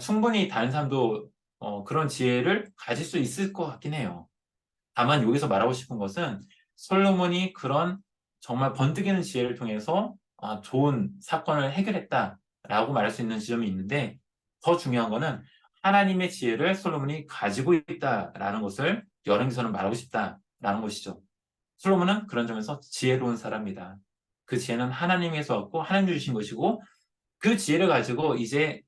충분히 다른 사람도 그런 지혜를 가질 수 있을 것 같긴 해요. 다만 여기서 말하고 싶은 것은 솔로몬이 그런 정말 번뜩이는 지혜를 통해서 좋은 사건을 해결했다라고 말할 수 있는 지점이 있는데 더 중요한 거는 하나님의 지혜를 솔로몬이 가지고 있다라는 것을 열왕기서는 말하고 싶다라는 것이죠. 솔로몬은 그런 점에서 지혜로운 사람이다. 그 지혜는 하나님에서 왔고 하나님 주신 것이고 그 지혜를 가지고 이제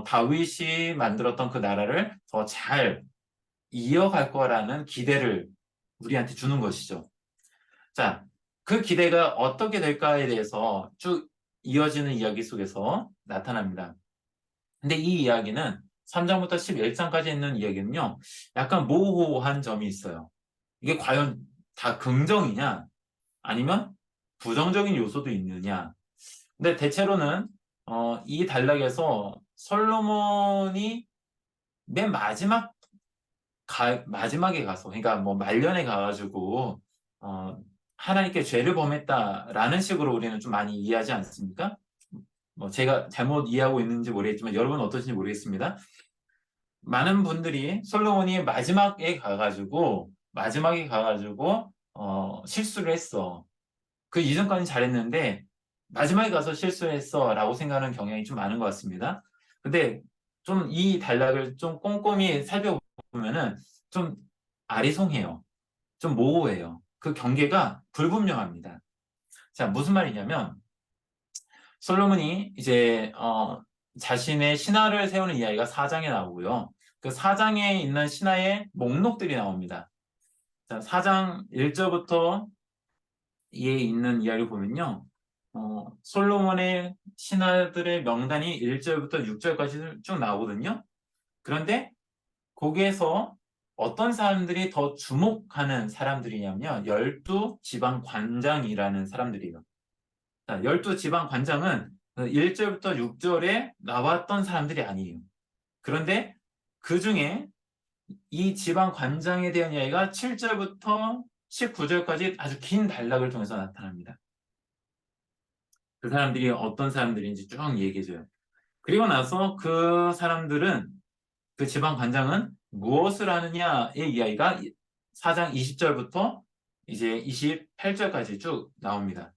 다윗이 만들었던 그 나라를 더 잘 이어갈 거라는 기대를 우리한테 주는 것이죠. 자, 그 기대가 어떻게 될까에 대해서 쭉 이어지는 이야기 속에서 나타납니다. 근데 이 이야기는 3장부터 11장까지 있는 이야기는요, 약간 모호한 점이 있어요. 이게 과연 다 긍정이냐, 아니면 부정적인 요소도 있느냐. 근데 대체로는 이 단락에서 솔로몬이 맨 마지막에 가서, 그러니까 뭐 말년에 가가지고, 어, 하나님께 죄를 범했다라는 식으로 우리는 좀 많이 이해하지 않습니까? 뭐 제가 잘못 이해하고 있는지 모르겠지만 여러분은 어떠신지 모르겠습니다. 많은 분들이 솔로몬이 마지막에 가가지고 실수를 했어. 그 이전까지는 잘했는데 마지막에 가서 실수했어 라고 생각하는 경향이 좀 많은 것 같습니다. 근데 좀 이 단락을 좀 꼼꼼히 살펴보면은 좀 아리송해요. 좀 모호해요. 그 경계가 불분명합니다. 자, 무슨 말이냐면 솔로몬이 이제 자신의 신하를 세우는 이야기가 4장에 나오고요. 그 4장에 있는 신하의 목록들이 나옵니다. 자, 4장 1절부터 이에 있는 이야기를 보면요. 솔로몬의 신하들의 명단이 1절부터 6절까지 쭉 나오거든요. 그런데 거기에서 어떤 사람들이 더 주목하는 사람들이냐면 12지방 관장이라는 사람들이에요. 자, 12지방 관장은 1절부터 6절에 나왔던 사람들이 아니에요. 그런데 그 중에 이 지방 관장에 대한 이야기가 7절부터 19절까지 아주 긴 단락을 통해서 나타납니다. 그 사람들이 어떤 사람들인지 쭉 얘기해줘요. 그리고 나서 그 사람들은, 그 지방 관장은 무엇을 하느냐의 이야기가 4장 20절부터 이제 28절까지 쭉 나옵니다.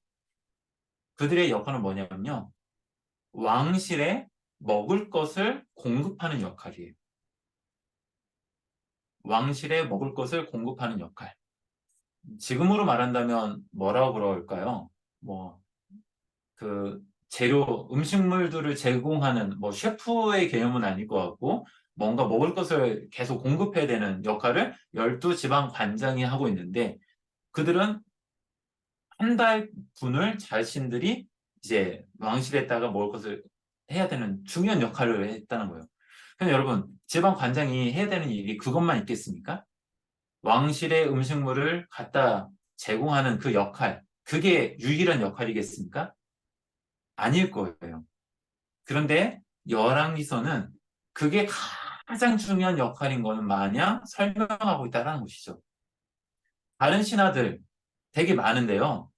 그들의 역할은 뭐냐면요. 왕실에 먹을 것을 공급하는 역할이에요. 왕실에 먹을 것을 공급하는 역할. 지금으로 말한다면 뭐라고 그럴까요? 뭐, 그 재료, 음식물들을 제공하는 뭐 셰프의 개념은 아닐 것 같고 뭔가 먹을 것을 계속 공급해야 되는 역할을 12지방 관장이 하고 있는데 그들은 한 달 분을 자신들이 이제 왕실에다가 먹을 것을 해야 되는 중요한 역할을 했다는 거예요. 그럼 여러분, 지방 관장이 해야 되는 일이 그것만 있겠습니까? 왕실의 음식물을 갖다 제공하는 그 역할, 그게 유일한 역할이겠습니까? 아닐 거예요. 그런데 열왕기서는 그게 가장 중요한 역할인 것은 마냥 설명하고 있다는 것이죠. 다른 신하들 되게 많은데요.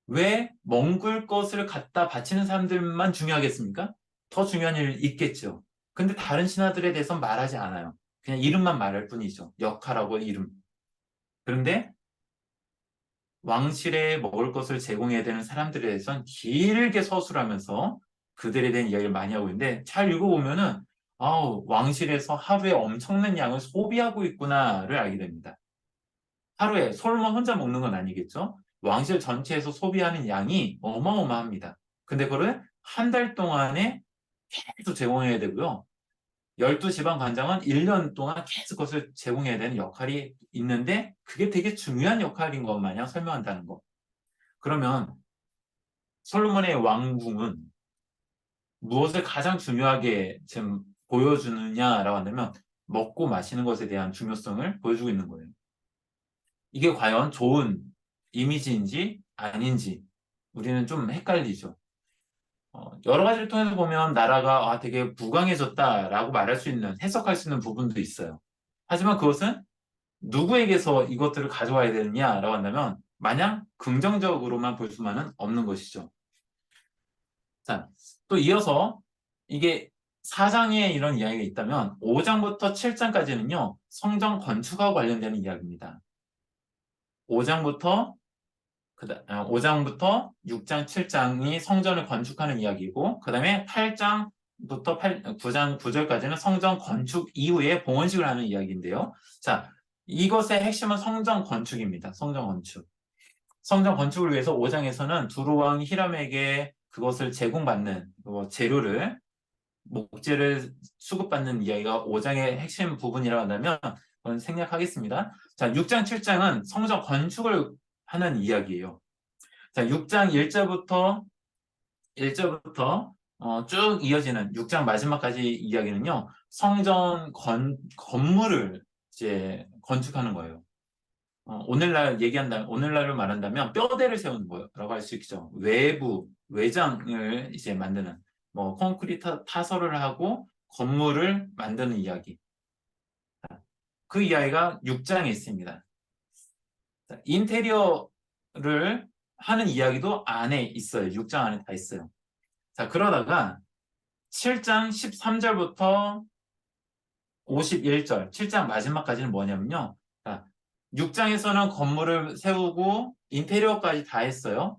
왜 먹을 것을 갖다 바치는 사람들만 중요하겠습니까? 더 중요한 일 있겠죠. 근데 다른 신하들에 대해서는 말하지 않아요. 그냥 이름만 말할 뿐이죠. 역할하고 이름. 그런데 왕실에 먹을 것을 제공해야 되는 사람들에 대해서는 길게 서술하면서 그들에 대한 이야기를 많이 하고 있는데 잘 읽어보면은 왕실에서 하루에 엄청난 양을 소비하고 있구나를 알게 됩니다. 하루에 솔로몬 혼자 먹는 건 아니겠죠? 왕실 전체에서 소비하는 양이 어마어마합니다. 근데 그거를 한 달 동안에 계속 제공해야 되고요. 12지방 관장은 1년 동안 계속 그것을 제공해야 되는 역할이 있는데 그게 되게 중요한 역할인 것 마냥 설명한다는 거. 그러면 솔로몬의 왕궁은 무엇을 가장 중요하게 지금 보여주느냐라고 한다면 먹고 마시는 것에 대한 중요성을 보여주고 있는 거예요. 이게 과연 좋은 이미지인지 아닌지 우리는 좀 헷갈리죠. 여러 가지를 통해서 보면 나라가 되게 부강해졌다라고 말할 수 있는, 해석할 수 있는 부분도 있어요. 하지만 그것은 누구에게서 이것들을 가져와야 되느냐라고 한다면 마냥 긍정적으로만 볼 수만은 없는 것이죠. 자, 또 이어서 이게 4장에 이런 이야기가 있다면 5장부터 7장까지는요, 성전 건축하고 관련되는 이야기입니다. 5장부터 5장부터 6장, 7장이 성전을 건축하는 이야기고, 그 다음에 8장부터 9장 9절까지는 성전 건축 이후에 봉헌식을 하는 이야기인데요. 자, 이것의 핵심은 성전 건축입니다. 성전 건축. 성전 건축을 위해서 5장에서는 두루왕 히람에게 그것을 제공받는 재료를, 목재를 수급받는 이야기가 5장의 핵심 부분이라고 한다면 그건 생략하겠습니다. 자, 6장, 7장은 성전 건축을 하는 이야기예요. 자, 6장 1절부터 쭉 이어지는 6장 마지막까지 이야기는요, 성전 건물을 이제 건축하는 거예요. 오늘날로 말한다면 뼈대를 세우는 거라고 할 수 있죠. 외부, 외장을 이제 만드는. 뭐 콘크리트 타설을 하고 건물을 만드는 이야기. 그 이야기가 6장에 있습니다. 인테리어를 하는 이야기도 안에 있어요. 6장 안에 다 있어요. 자, 그러다가 7장 13절부터 51절, 7장 마지막까지는 뭐냐면요. 자, 6장에서는 건물을 세우고 인테리어까지 다 했어요.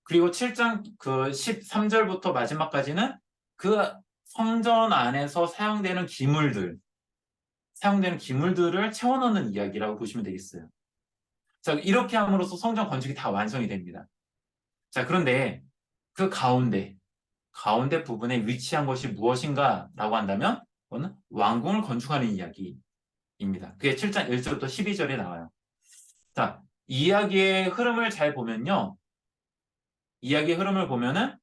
그리고 7장 그 13절부터 마지막까지는 그 성전 안에서 사용되는 기물들을 채워넣는 이야기라고 보시면 되겠어요. 자, 이렇게 함으로써 성전 건축이 다 완성이 됩니다. 자, 그런데 그 가운데 부분에 위치한 것이 무엇인가라고 한다면, 그거는 왕궁을 건축하는 이야기입니다. 그게 7장 1절부터 12절에 나와요. 자, 이야기의 흐름을 잘 보면요. 이야기의 흐름을 보면은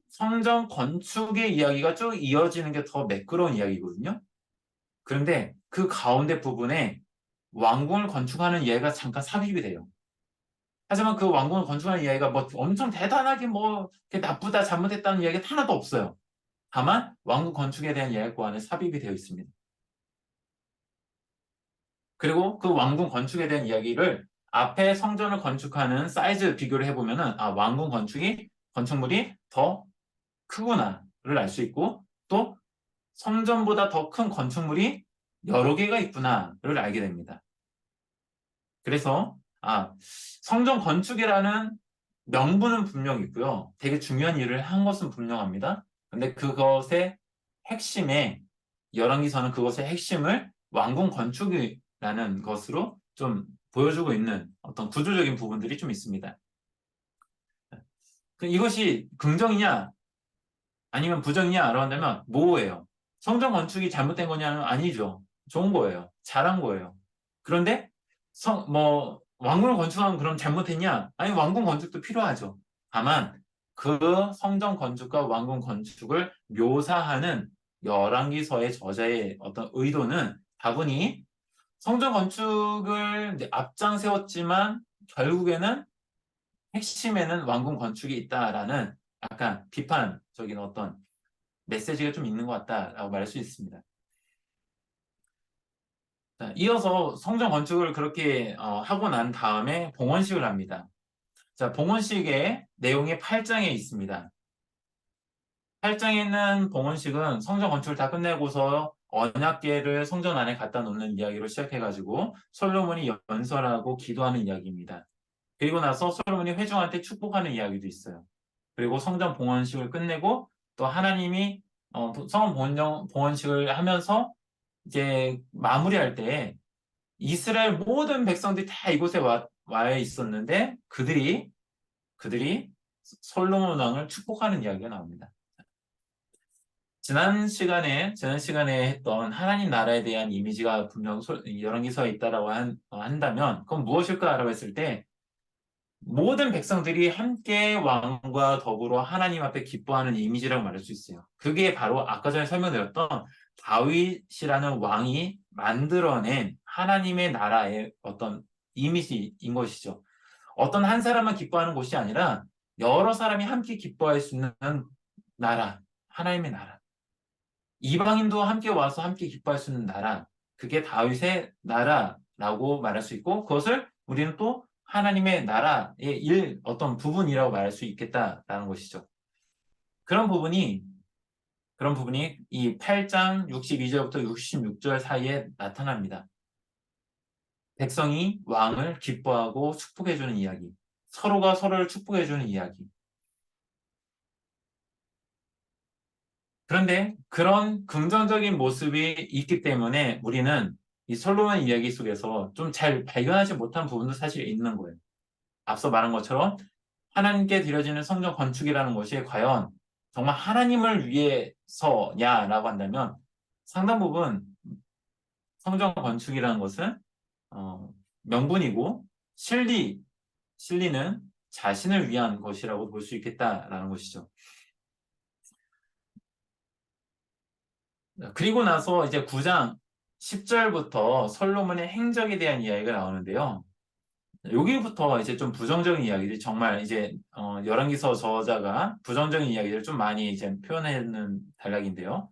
성전 건축의 이야기가 쭉 이어지는 게 더 매끄러운 이야기거든요. 그런데 그 가운데 부분에 왕궁을 건축하는 이야기가 잠깐 삽입이 돼요. 하지만 그 왕궁을 건축하는 이야기가 뭐 엄청 대단하게 뭐 나쁘다 잘못했다는 이야기가 하나도 없어요. 다만 왕궁 건축에 대한 이야기가 그 안에 삽입이 되어 있습니다. 그리고 그 왕궁 건축에 대한 이야기를 앞에 성전을 건축하는 사이즈 비교를 해보면은 왕궁 건축물이 더 크구나를 알 수 있고 또 성전보다 더 큰 건축물이 여러 개가 있구나를 알게 됩니다. 그래서 성전 건축이라는 명분은 분명 있고요. 되게 중요한 일을 한 것은 분명합니다. 근데 그것의 핵심에 열왕기서는 그것의 핵심을 왕궁 건축이라는 것으로 좀 보여주고 있는 어떤 구조적인 부분들이 좀 있습니다. 이것이 긍정이냐 아니면 부정이냐라고 한다면 뭐예요? 성전 건축이 잘못된 거냐는 아니죠. 좋은 거예요. 잘한 거예요. 그런데 왕궁을 건축하면 그럼 잘못했냐? 아니, 왕궁 건축도 필요하죠. 다만 그 성전 건축과 왕궁 건축을 묘사하는 열왕기서의 저자의 어떤 의도는 다분히 성전 건축을 이제 앞장 세웠지만 결국에는 핵심에는 왕궁 건축이 있다라는 약간 비판적인 어떤 메시지가 좀 있는 것 같다라고 말할 수 있습니다. 자, 이어서 성전 건축을 그렇게 하고 난 다음에 봉헌식을 합니다. 자, 봉헌식의 내용이 8장에 있습니다. 8장에 있는 봉헌식은 성전 건축을 다 끝내고서 언약궤를 성전 안에 갖다 놓는 이야기로 시작해가지고 솔로몬이 연설하고 기도하는 이야기입니다. 그리고 나서 솔로몬이 회중한테 축복하는 이야기도 있어요. 그리고 성전 봉헌식을 끝내고 또 하나님이 성전 봉헌식을 하면서 이제 마무리할 때 이스라엘 모든 백성들이 다 이곳에 와 있었는데 그들이 솔로몬 왕을 축복하는 이야기가 나옵니다. 지난 시간에 했던 하나님 나라에 대한 이미지가 분명 열왕기서에 있다라고 한다면 그건 무엇일까라고 했을 때 모든 백성들이 함께 왕과 더불어 하나님 앞에 기뻐하는 이미지라고 말할 수 있어요. 그게 바로 아까 전에 설명드렸던 다윗이라는 왕이 만들어낸 하나님의 나라의 어떤 이미지인 것이죠. 어떤 한 사람만 기뻐하는 곳이 아니라 여러 사람이 함께 기뻐할 수 있는 나라, 하나님의 나라. 이방인도 함께 와서 함께 기뻐할 수 있는 나라. 그게 다윗의 나라라고 말할 수 있고 그것을 우리는 또 하나님의 나라의 어떤 부분이라고 말할 수 있겠다라는 것이죠. 그런 부분이 이 8장 62절부터 66절 사이에 나타납니다. 백성이 왕을 기뻐하고 축복해주는 이야기. 서로가 서로를 축복해주는 이야기. 그런데 그런 긍정적인 모습이 있기 때문에 우리는 이 솔로몬 이야기 속에서 좀 잘 발견하지 못한 부분도 사실 있는 거예요. 앞서 말한 것처럼 하나님께 드려지는 성전 건축이라는 것이 과연 정말 하나님을 위해서냐라고 한다면 상당 부분 성전 건축이라는 것은 명분이고 실리는 자신을 위한 것이라고 볼 수 있겠다라는 것이죠. 그리고 나서 이제 9장 10절부터 솔로몬의 행적에 대한 이야기가 나오는데요. 여기부터 이제 좀 부정적인 이야기들이 정말 이제 열왕기서 저자가 부정적인 이야기를 좀 많이 이제 표현하는 단락인데요.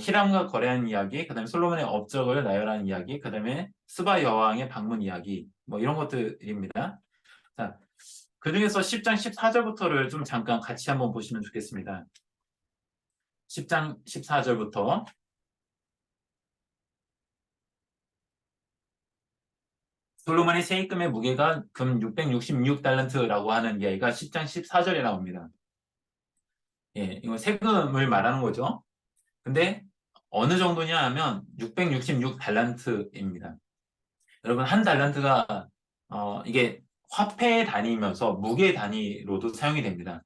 히람과 거래한 이야기, 그다음에 솔로몬의 업적을 나열한 이야기, 그다음에 스바 여왕의 방문 이야기, 뭐 이런 것들입니다. 자, 그중에서 10장 14절부터를 좀 잠깐 같이 한번 보시면 좋겠습니다. 10장 14절부터 솔로몬의 세입금의 무게가 금 666달란트라고 하는 이야기가 10장 14절에 나옵니다. 예, 이거 세금을 말하는 거죠. 근데 어느 정도냐 하면 666달란트입니다. 여러분, 한 달란트가 이게 화폐 단위면서 무게 단위로도 사용이 됩니다.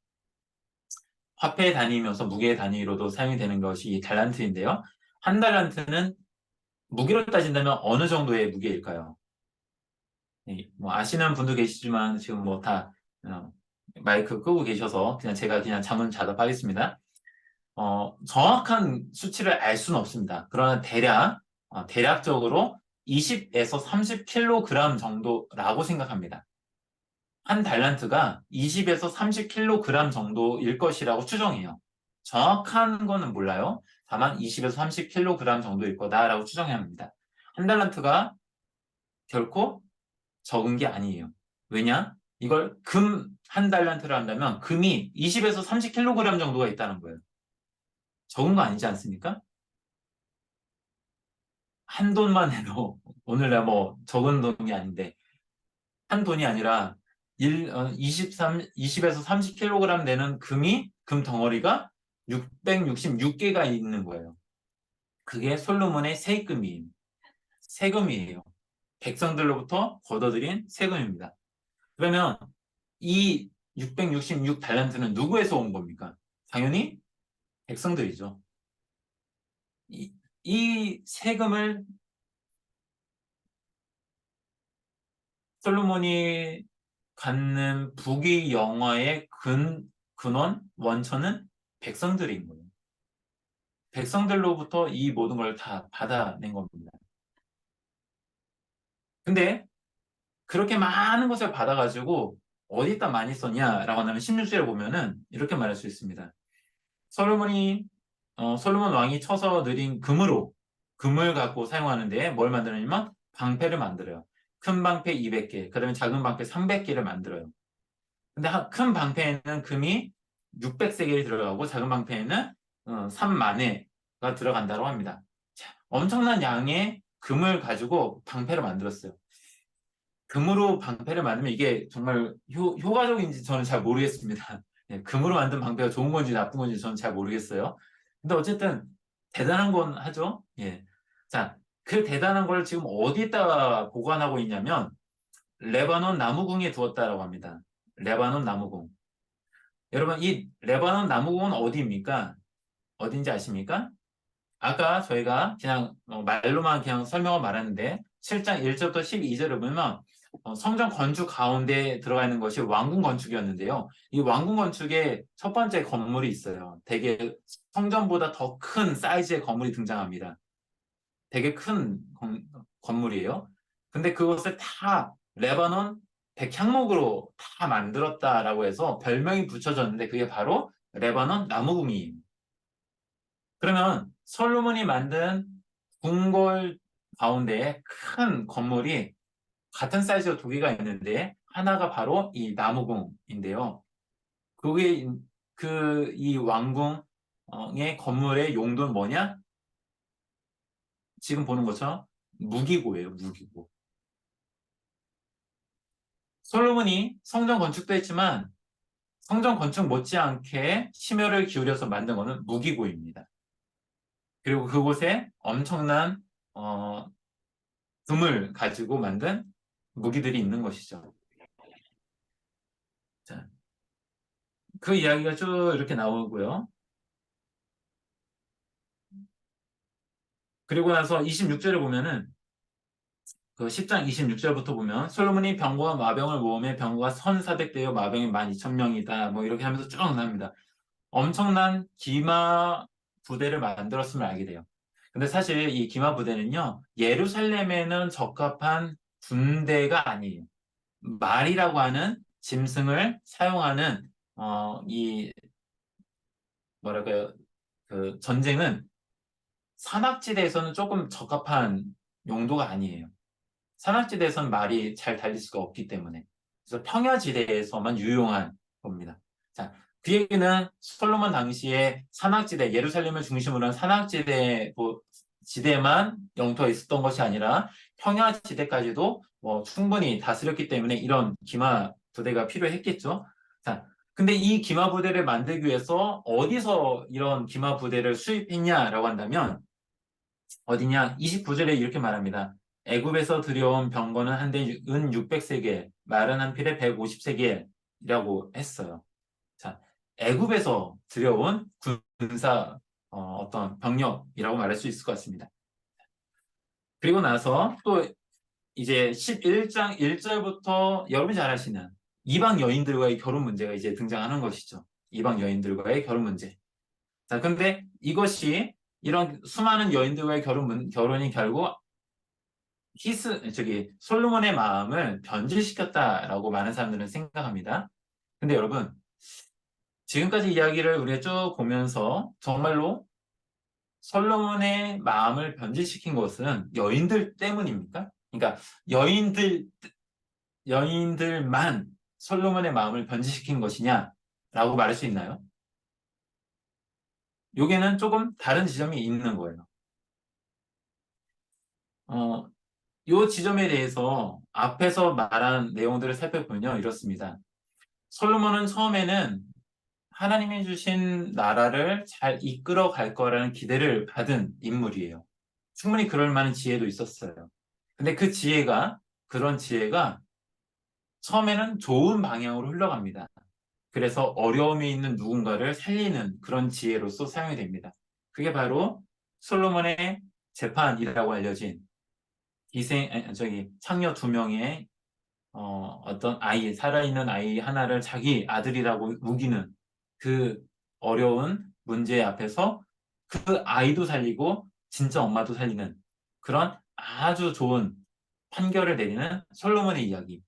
화폐 단위면서 무게 단위로도 사용이 되는 것이 이 달란트인데요. 한 달란트는 무게로 따진다면 어느 정도의 무게일까요? 뭐 아시는 분도 계시지만 지금 뭐 다 마이크 끄고 계셔서 그냥 제가 그냥 자문자답하겠습니다. 정확한 수치를 알 수는 없습니다. 그러나 대략적으로 20에서 30kg 정도라고 생각합니다. 한 달란트가 20에서 30kg 정도일 것이라고 추정해요. 정확한 거는 몰라요. 다만 20에서 30kg 정도일 거다라고 추정해야 합니다. 한 달란트가 결코 적은 게 아니에요. 왜냐? 이걸 금 한 달란트를 한다면 금이 20에서 30kg 정도가 있다는 거예요. 적은 거 아니지 않습니까? 한 돈만 해도 오늘날 뭐 적은 돈이 아닌데 한 돈이 아니라 20에서 30kg 되는 금 덩어리가 666개가 있는 거예요. 그게 솔로몬의 세금이에요. 백성들로부터 걷어들인 세금입니다. 그러면 이 666달란트는 누구에서 온 겁니까? 당연히 백성들이죠. 이 세금을 솔로몬이 갖는 부귀 영화의 원천은 백성들인 거예요. 백성들로부터 이 모든 걸 다 받아낸 겁니다. 근데 그렇게 많은 것을 받아가지고 어디다 많이 썼냐라고 하면 16절에 보면은 이렇게 말할 수 있습니다. 솔로몬이 솔로몬 왕이 쳐서 들인 금을 갖고 사용하는데 뭘 만드냐면 방패를 만들어요. 큰 방패 200개, 그다음에 작은 방패 300개를 만들어요. 근데 큰 방패에는 금이 600세겔이 들어가고 작은 방패에는 3만회가 들어간다고 합니다. 자, 엄청난 양의 금을 가지고 방패를 만들었어요. 금으로 방패를 만들면 이게 정말 효과적인지 저는 잘 모르겠습니다. 네, 금으로 만든 방패가 좋은 건지 나쁜 건지 저는 잘 모르겠어요. 근데 어쨌든 대단한 건 하죠. 예. 자, 그 대단한 걸 지금 어디다가 보관하고 있냐면 레바논 나무궁에 두었다라고 합니다. 레바논 나무궁. 여러분, 이 레바논 나무궁은 어디입니까? 어딘지 아십니까? 아까 저희가 그냥 말로만 그냥 설명을 말했는데 7장 1절부터 12절을 보면 성전 건축 가운데 들어가 있는 것이 왕궁 건축이었는데요. 이 왕궁 건축의 첫 번째 건물이 있어요. 되게 성전보다 더 큰 사이즈의 건물이 등장합니다. 되게 큰 건물이에요. 근데 그것을 다 레바논 백향목으로 다 만들었다라고 해서 별명이 붙여졌는데 그게 바로 레바논 나무궁이에요. 그러면 솔로몬이 만든 궁궐 가운데 큰 건물이 같은 사이즈로 두 개가 있는데 하나가 바로 이 나무궁인데요. 그게 이 왕궁의 건물의 용도는 뭐냐? 지금 보는 것처럼 무기고예요, 무기고. 솔로몬이 성전 건축도 했지만 성전 건축 못지않게 심혈을 기울여서 만든 것은 무기고입니다. 그리고 그곳에 엄청난 어, 금을 가지고 만든 무기들이 있는 것이죠. 자, 그 이야기가 쭉 이렇게 나오고요. 그리고 나서 26절에 보면은 그 10장 26절부터 보면 솔로몬이 병거와 마병을 모으며 병거가 1,400대요 마병이 12,000명이다. 뭐 이렇게 하면서 쭉 나옵니다. 엄청난 기마 부대를 만들었음을 알게 돼요. 근데 사실 이 기마 부대는요, 예루살렘에는 적합한 군대가 아니에요. 말이라고 하는 짐승을 사용하는 이 뭐랄까요? 그 전쟁은 산악지대에서는 조금 적합한 용도가 아니에요. 산악지대에서는 말이 잘 달릴 수가 없기 때문에. 그래서 평야지대에서만 유용한 겁니다. 자, 그 얘기는 솔로몬 당시에 산악지대, 예루살렘을 중심으로 한 산악지대, 지대만 영토가 있었던 것이 아니라 평야지대까지도 충분히 다스렸기 때문에 이런 기마 부대가 필요했겠죠. 자, 근데 이 기마 부대를 만들기 위해서 어디서 이런 기마 부대를 수입했냐라고 한다면 어디냐? 29절에 이렇게 말합니다. 애굽에서 들여온 병거는 한 대 은 600세겔, 말은 한 필에 150세겔이라고 했어요. 자, 애굽에서 들여온 군사 어떤 병력이라고 말할 수 있을 것 같습니다. 그리고 나서 또 이제 11장 1절부터 여러분이 잘 아시는 이방 여인들과의 결혼 문제가 이제 등장하는 것이죠. 이방 여인들과의 결혼 문제. 자, 근데 이것이 이런 수많은 여인들과의 결혼이 결국 솔로몬의 마음을 변질시켰다라고 많은 사람들은 생각합니다. 근데 여러분, 지금까지 이야기를 우리가 쭉 보면서 정말로 솔로몬의 마음을 변질시킨 것은 여인들 때문입니까? 그러니까 여인들만 솔로몬의 마음을 변질시킨 것이냐라고 말할 수 있나요? 여기에는 조금 다른 지점이 있는 거예요. 이 지점에 대해서 앞에서 말한 내용들을 살펴보면요, 이렇습니다. 솔로몬은 처음에는 하나님이 주신 나라를 잘 이끌어 갈 거라는 기대를 받은 인물이에요. 충분히 그럴 만한 지혜도 있었어요. 근데 그런 지혜가 처음에는 좋은 방향으로 흘러갑니다. 그래서 어려움에 있는 누군가를 살리는 그런 지혜로서 사용이 됩니다. 그게 바로 솔로몬의 재판이라고 알려진 창녀 두 명의 어떤 살아있는 아이 하나를 자기 아들이라고 우기는 그 어려운 문제 앞에서 그 아이도 살리고 진짜 엄마도 살리는 그런 아주 좋은 판결을 내리는 솔로몬의 이야기.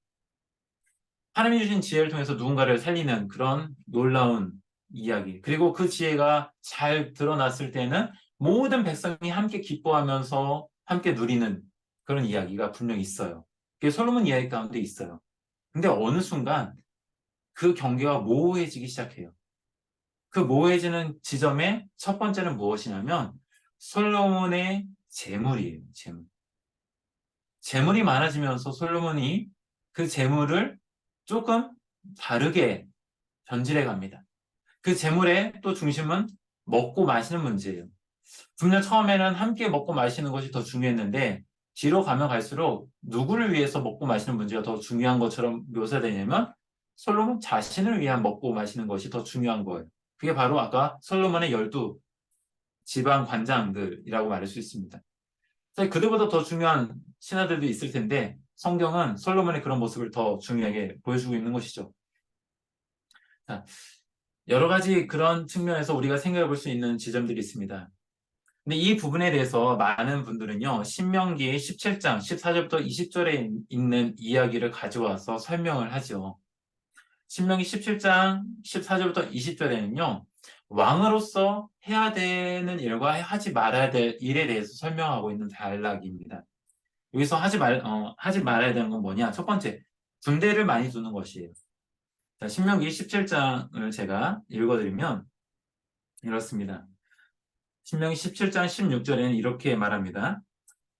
하나님이 주신 지혜를 통해서 누군가를 살리는 그런 놀라운 이야기. 그리고 그 지혜가 잘 드러났을 때는 모든 백성이 함께 기뻐하면서 함께 누리는 그런 이야기가 분명히 있어요. 그게 솔로몬 이야기 가운데 있어요. 근데 어느 순간 그 경계가 모호해지기 시작해요. 그 모호해지는 지점의 첫 번째는 무엇이냐면 솔로몬의 재물이에요. 재물. 재물이 많아지면서 솔로몬이 그 재물을 조금 다르게 변질해 갑니다. 그 재물의 또 중심은 먹고 마시는 문제예요. 분명 처음에는 함께 먹고 마시는 것이 더 중요했는데 뒤로 가면 갈수록 누구를 위해서 먹고 마시는 문제가 더 중요한 것처럼 묘사되냐면 솔로몬 자신을 위한 먹고 마시는 것이 더 중요한 거예요. 그게 바로 아까 솔로몬의 12 지방 관장들이라고 말할 수 있습니다. 사실 그들보다 더 중요한 신하들도 있을 텐데 성경은 솔로몬의 그런 모습을 더 중요하게 보여주고 있는 것이죠. 자, 여러 가지 그런 측면에서 우리가 생각해 볼 수 있는 지점들이 있습니다. 근데 이 부분에 대해서 많은 분들은요, 신명기 17장 14절부터 20절에 있는 이야기를 가져와서 설명을 하죠. 신명기 17장 14절부터 20절에는요, 왕으로서 해야 되는 일과 하지 말아야 될 일에 대해서 설명하고 있는 단락입니다. 여기서 하지 말아야 되는 건 뭐냐? 첫 번째, 군대를 많이 두는 것이에요. 자, 신명기 17장을 제가 읽어드리면 이렇습니다. 신명기 17장 16절에는 이렇게 말합니다.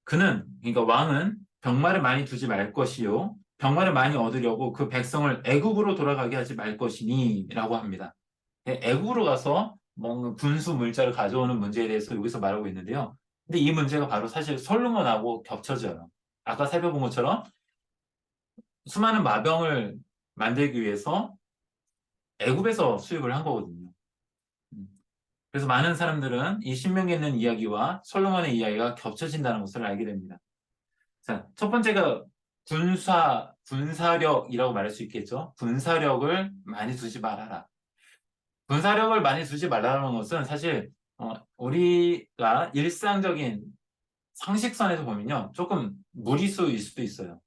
그러니까 왕은 병마를 많이 두지 말 것이요. 병마를 많이 얻으려고 그 백성을 애굽으로 돌아가게 하지 말 것이니 라고 합니다. 애굽으로 가서 뭔가 군수 물자를 가져오는 문제에 대해서 여기서 말하고 있는데요. 근데 이 문제가 바로 사실 솔로몬하고 겹쳐져요. 아까 살펴본 것처럼 수많은 마병을 만들기 위해서 애굽에서 수입을 한 거거든요. 음. 그래서 많은 사람들은 이 신명기에 있는 이야기와 솔로몬의 이야기가 겹쳐진다는 것을 알게 됩니다. 자, 첫 번째가 군사력이라고 말할 수 있겠죠. 군사력을 많이 두지 말아라. 군사력을 많이 두지 말라는 것은 사실 우리가 일상적인 상식선에서 보면요. 조금 무리수일 수도 있어요.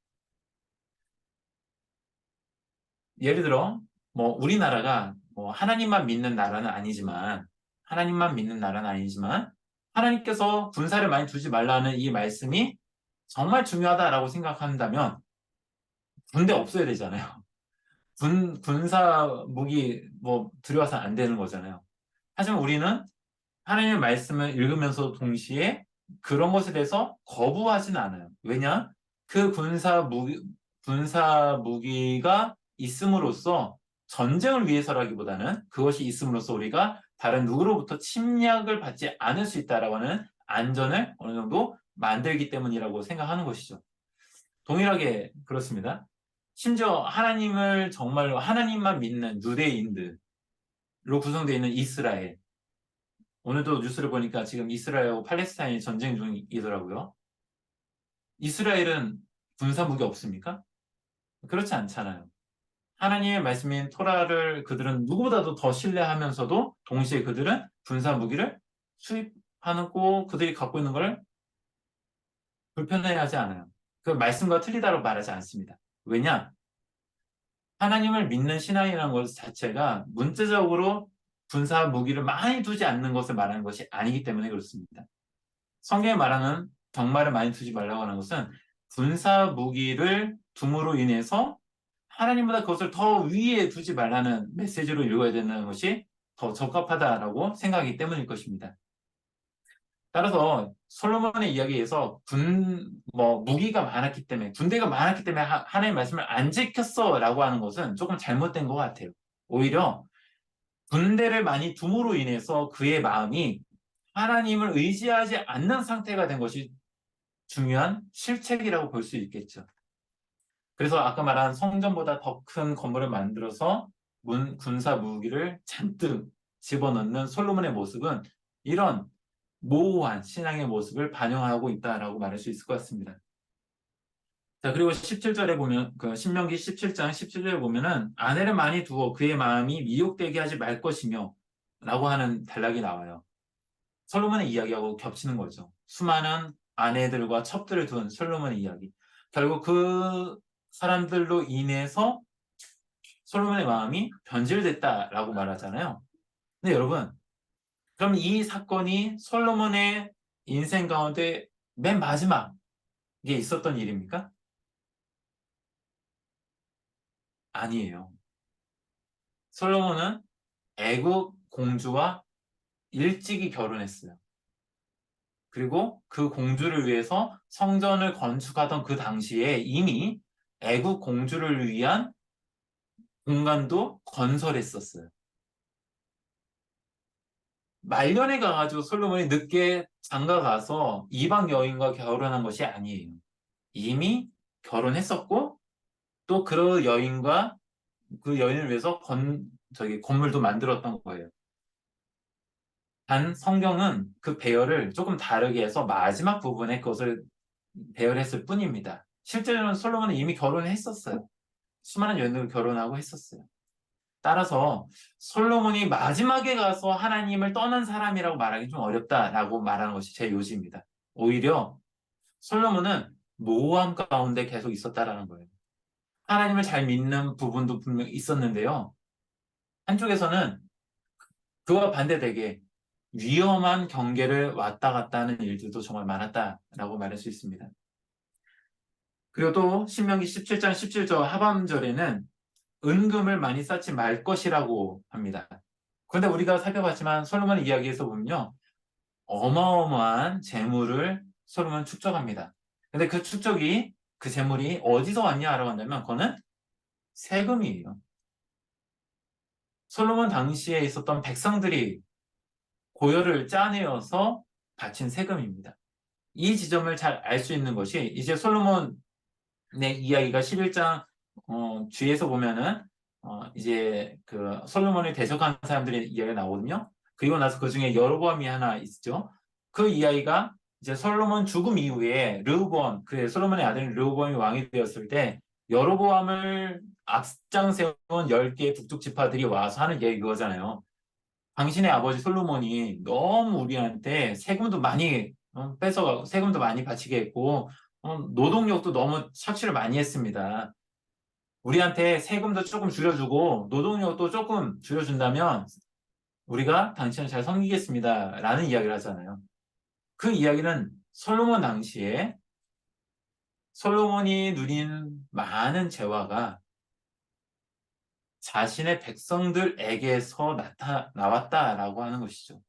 예를 들어 뭐 우리나라가 뭐 하나님만 믿는 나라는 아니지만 하나님께서 군사를 많이 두지 말라는 이 말씀이 정말 중요하다라고 생각한다면 군대 없어야 되잖아요. 군사 무기 뭐 들여와서 안 되는 거잖아요. 하지만 우리는 하나님의 말씀을 읽으면서 동시에 그런 것에 대해서 거부하진 않아요. 왜냐? 그 군사 무기가 있음으로써 전쟁을 위해서라기보다는 그것이 있음으로써 우리가 다른 누구로부터 침략을 받지 않을 수 있다라고 하는 안전을 어느 정도 만들기 때문이라고 생각하는 것이죠. 동일하게 그렇습니다. 심지어 하나님을 정말로 하나님만 믿는 유대인들로 구성되어 있는 이스라엘. 오늘도 뉴스를 보니까 지금 이스라엘하고 팔레스타인이 전쟁 중이더라고요. 이스라엘은 군사 무기 없습니까? 그렇지 않잖아요. 하나님의 말씀인 토라를 그들은 누구보다도 더 신뢰하면서도 동시에 그들은 군사 무기를 수입하고 그들이 갖고 있는 걸 불편해하지 않아요. 그 말씀과 틀리다고 말하지 않습니다. 왜냐? 하나님을 믿는 신앙이라는 것 자체가 문자적으로 군사 무기를 많이 두지 않는 것을 말하는 것이 아니기 때문에 그렇습니다. 성경에 말하는 병마를 많이 두지 말라고 하는 것은 군사 무기를 둠으로 인해서 하나님보다 그것을 더 위에 두지 말라는 메시지로 읽어야 되는 것이 더 적합하다라고 생각하기 때문일 것입니다. 따라서 솔로몬의 이야기에서 무기가 많았기 때문에, 군대가 많았기 때문에 하나님의 말씀을 안 지켰어 라고 하는 것은 조금 잘못된 것 같아요. 오히려 군대를 많이 둠으로 인해서 그의 마음이 하나님을 의지하지 않는 상태가 된 것이 중요한 실책이라고 볼 수 있겠죠. 그래서 아까 말한 성전보다 더 큰 건물을 만들어서 군사 무기를 잔뜩 집어넣는 솔로몬의 모습은 이런 모호한 신앙의 모습을 반영하고 있다라고 말할 수 있을 것 같습니다. 자, 그리고 17절에 보면, 신명기 17장 17절에 보면은 아내를 많이 두어 그의 마음이 미혹되게 하지 말 것이며 라고 하는 단락이 나와요. 솔로몬의 이야기하고 겹치는 거죠. 수많은 아내들과 첩들을 둔 솔로몬의 이야기. 결국 그 사람들로 인해서 솔로몬의 마음이 변질됐다라고 말하잖아요. 근데 여러분, 그럼 이 사건이 솔로몬의 인생 가운데 맨 마지막에 있었던 일입니까? 아니에요. 솔로몬은 애국 공주와 일찍이 결혼했어요. 그리고 그 공주를 위해서 성전을 건축하던 그 당시에 이미 애국 공주를 위한 공간도 건설했었어요. 말년에 가가지고 솔로몬이 늦게 장가 가서 이방 여인과 결혼한 것이 아니에요. 이미 결혼했었고 또 그 여인과 그 여인을 위해서 건물도 만들었던 거예요. 단 성경은 그 배열을 조금 다르게 해서 마지막 부분에 그것을 배열했을 뿐입니다. 실제로는 솔로몬은 이미 결혼을 했었어요. 수많은 여인들과 결혼하고 했었어요. 따라서 솔로몬이 마지막에 가서 하나님을 떠난 사람이라고 말하기 좀 어렵다라고 말하는 것이 제 요지입니다. 오히려 솔로몬은 모호함 가운데 계속 있었다라는 거예요. 하나님을 잘 믿는 부분도 분명 있었는데요. 한쪽에서는 그와 반대되게 위험한 경계를 왔다 갔다 하는 일들도 정말 많았다라고 말할 수 있습니다. 그리고 또 신명기 17장 17절 하반절에는 은금을 많이 쌓지 말 것이라고 합니다. 그런데 우리가 살펴봤지만 솔로몬의 이야기에서 보면요. 어마어마한 재물을 솔로몬은 축적합니다. 근데 그 재물이 어디서 왔냐라고 한다면 그거는 세금이에요. 솔로몬 당시에 있었던 백성들이 고열을 짜내어서 바친 세금입니다. 이 지점을 잘 알 수 있는 것이 이제 솔로몬의 이야기가 11장 뒤에서 보면은 이제 그 솔로몬을 대적한 사람들의 이야기가 나오거든요. 그리고 나서 그 중에 여로보암이 하나 있죠. 그 이야기가 이제 솔로몬 죽음 이후에 르호보암, 솔로몬의 아들 르호보암이 왕이 되었을 때 여로보암을 앞장 세운 10개의 북쪽 지파들이 와서 하는 이야기 그거잖아요. 당신의 아버지 솔로몬이 너무 우리한테 세금도 많이 뺏어가고 세금도 많이 바치게 했고 노동력도 너무 착취를 많이 했습니다. 우리한테 세금도 조금 줄여주고 노동력도 조금 줄여준다면 우리가 당신을 잘 섬기겠습니다. 라는 이야기를 하잖아요. 그 이야기는 솔로몬 당시에 솔로몬이 누린 많은 재화가 자신의 백성들에게서 나왔다라고 하는 것이죠.